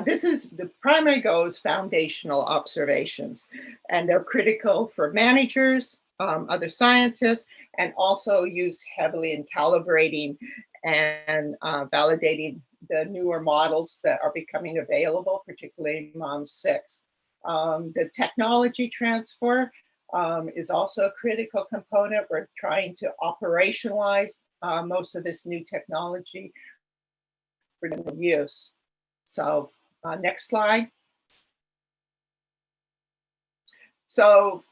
Speaker 13: this is the primary goal is foundational observations, and they're critical for managers, other scientists, and also used heavily in calibrating and validating the newer models that are becoming available, particularly MOM6. The technology transfer is also a critical component. We're trying to operationalize most of this new technology for use. So next slide. So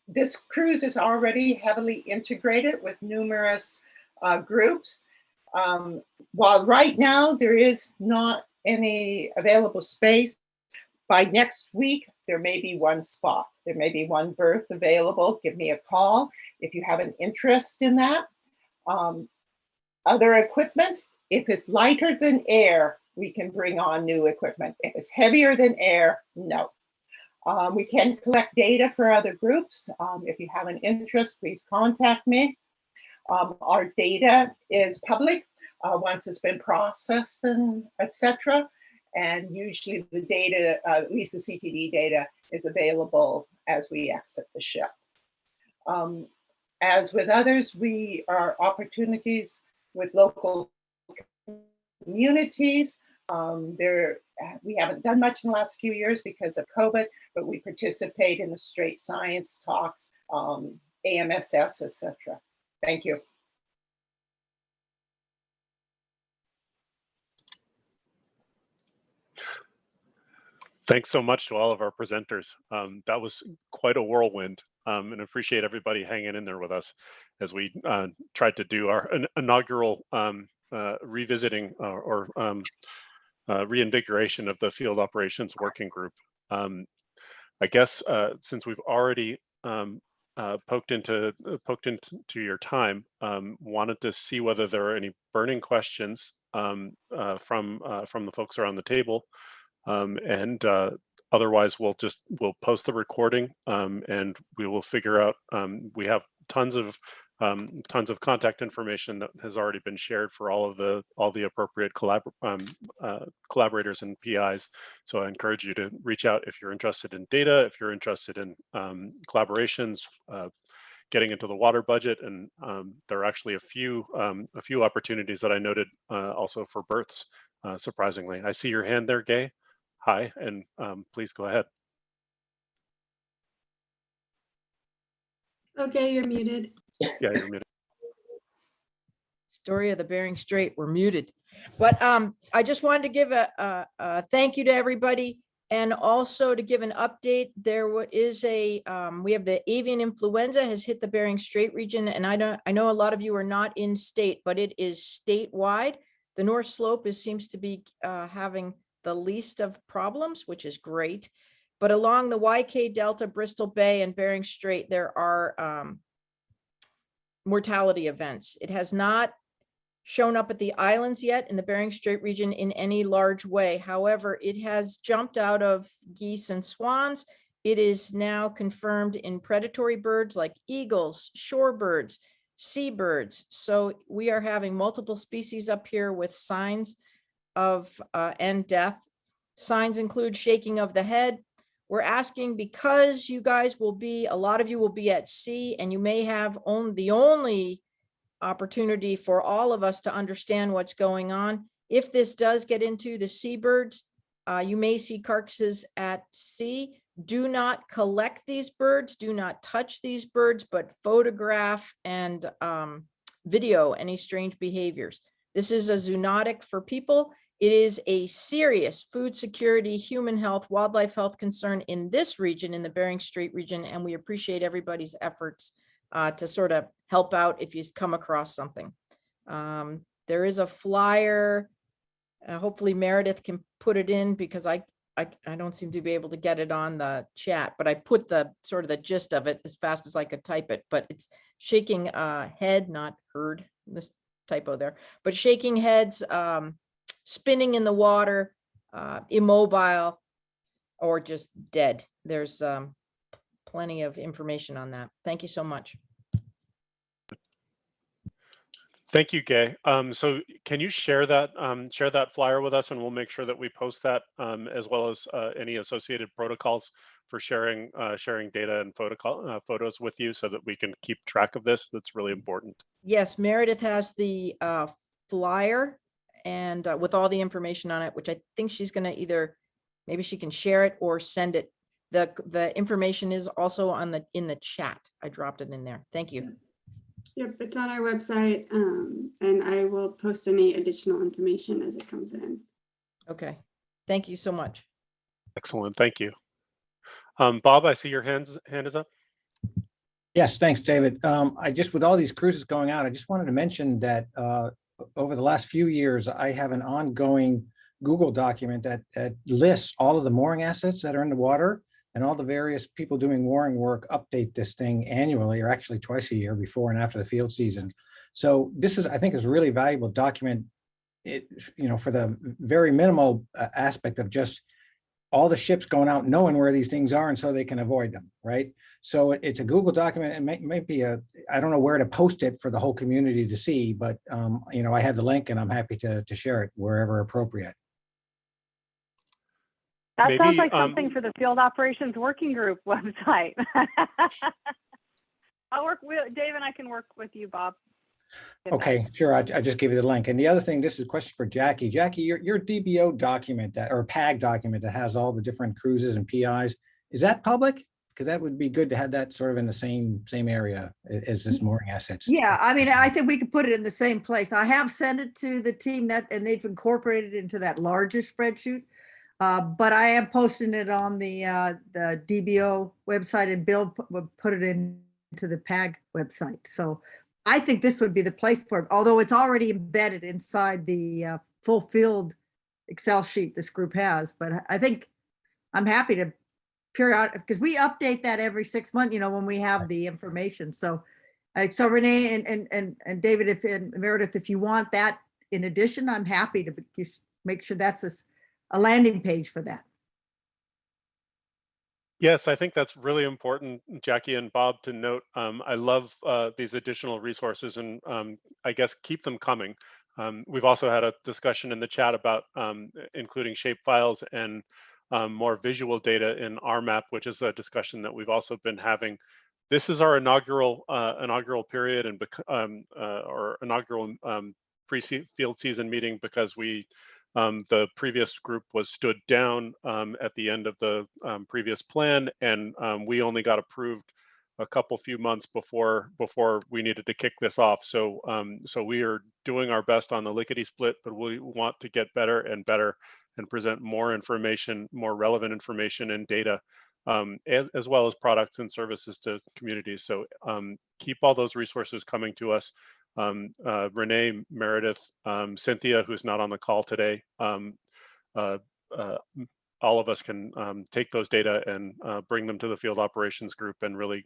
Speaker 13: this cruise is already heavily integrated with numerous groups. While right now there is not any available space, by next week, there may be one spot. There may be one berth available. Give me a call if you have an interest in that. Other equipment, if it's lighter than air, we can bring on new equipment. If it's heavier than air, no. We can collect data for other groups. If you have an interest, please contact me. Our data is public once it's been processed and etc. And usually the data, at least the CTD data, is available as we exit the ship. As with others, we are opportunities with local communities. We haven't done much in the last few years because of COVID, but we participate in the Strait science talks, AMSS, etc. Thank you.
Speaker 7: Thanks so much to all of our presenters. That was quite a whirlwind, and appreciate everybody hanging in there with us as we tried to do our inaugural revisiting or reinvigoration of the Field Operations Working Group. I guess since we've already poked into your time, wanted to see whether there are any burning questions from the folks around the table. And otherwise we'll post the recording and we will figure out, we have tons of contact information that has already been shared for all the appropriate collaborators and PIs. So I encourage you to reach out if you're interested in data, if you're interested in collaborations, getting into the water budget, and there are actually a few opportunities that I noted also for berths, surprisingly. I see your hand there, Gay. Hi, and please go ahead.
Speaker 3: Okay, you're muted.
Speaker 7: Yeah, you're muted.
Speaker 14: Story of the Bering Strait, we're muted. But I just wanted to give a thank you to everybody, and also to give an update. There is we have the avian influenza has hit the Bering Strait region, and I know a lot of you are not in state, but it is statewide. The North Slope seems to be having the least of problems, which is great. But along the YK Delta, Bristol Bay, and Bering Strait, there are mortality events. It has not shown up at the islands yet in the Bering Strait region in any large way. However, it has jumped out of geese and swans. It is now confirmed in predatory birds like eagles, shorebirds, seabirds. So we are having multiple species up here with signs of and death. Signs include shaking of the head. We're asking because you guys will be, a lot of you will be at sea, and you may have the only opportunity for all of us to understand what's going on. If this does get into the seabirds, you may see carcasses at sea. Do not collect these birds, do not touch these birds, but photograph and video any strange behaviors. This is a zoonotic for people. It is a serious food security, human health, wildlife health concern in this region, in the Bering Strait region, and we appreciate everybody's efforts to sort of help out if you come across something. There is a flyer. Hopefully Meredith can put it in because I don't seem to be able to get it on the chat, but I put the sort of the gist of it as fast as I could type it, but it's shaking head, not heard, this typo there, but shaking heads, spinning in the water, immobile, or just dead. There's plenty of information on that. Thank you so much.
Speaker 7: Thank you, Gay. So can you share that flyer with us, and we'll make sure that we post that, as well as any associated protocols for sharing data and photos with you, so that we can keep track of this. That's really important.
Speaker 14: Yes, Meredith has the flyer and with all the information on it, which I think she's going to either, maybe she can share it or send it. The information is also in the chat. I dropped it in there. Thank you.
Speaker 3: Yep, it's on our website, and I will post any additional information as it comes in.
Speaker 14: Okay, thank you so much.
Speaker 7: Excellent, thank you. Bob, I see your hand is up.
Speaker 8: Yes, thanks, David. With all these cruises going out, I just wanted to mention that over the last few years, I have an ongoing Google document that lists all of the mooring assets that are in the water, and all the various people doing mooring work update this thing annually, or actually twice a year, before and after the field season. So this is, I think, is a really valuable document, for the very minimal aspect of just all the ships going out, knowing where these things are, and so they can avoid them, right? So it's a Google document. It might be I don't know where to post it for the whole community to see, but I have the link, and I'm happy to share it wherever appropriate.
Speaker 15: That sounds like something for the Field Operations Working Group website. I'll work with Dave, and I can work with you, Bob.
Speaker 8: Okay, sure. I just gave you the link. And the other thing, this is a question for Jackie. Jackie, your DBO document or PAG document that has all the different cruises and PIs, is that public? Because that would be good to have that sort of in the same area as this mooring assets.
Speaker 2: Yeah, I mean, I think we could put it in the same place. I have sent it to the team and they've incorporated it into that larger spreadsheet. But I am posting it on the DBO website, and Bill will put it into the PAG website. So I think this would be the place for it, although it's already embedded inside the full field Excel sheet this group has. But I think I'm happy to because we update that every 6 months, when we have the information. So Renee and David, and Meredith, if you want that in addition, I'm happy to just make sure that's a landing page for that.
Speaker 7: Yes, I think that's really important, Jackie and Bob, to note. I love these additional resources, and I guess keep them coming. We've also had a discussion in the chat about including shape files and more visual data in RMAP, which is a discussion that we've also been having. This is our inaugural period and or inaugural pre-field season meeting, because the previous group was stood down at the end of the previous plan, and we only got approved a few months before we needed to kick this off. So we are doing our best on the lickety split, but we want to get better and better and present more information, more relevant information and data, as well as products and services to communities. So keep all those resources coming to us. Renee, Meredith, Cynthia, who's not on the call today, all of us can take those data and bring them to the field operations group and really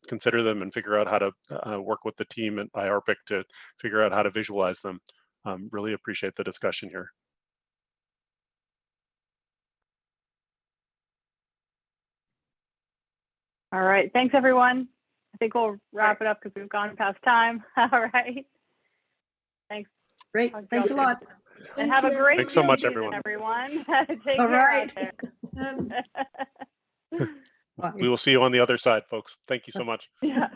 Speaker 7: consider them and figure out how to work with the team at IARPC to figure out how to visualize them. Really appreciate the discussion here.
Speaker 15: All right, thanks everyone. I think we'll wrap it up because we've gone past time. All right. Thanks.
Speaker 2: Great. Thanks a lot.
Speaker 15: And have a great
Speaker 7: Thanks so much,
Speaker 15: season,
Speaker 7: everyone.
Speaker 15: Take
Speaker 2: All
Speaker 15: care
Speaker 2: right.
Speaker 15: out there.
Speaker 7: We will see you on the other side, folks. Thank you so much.
Speaker 15: Yeah.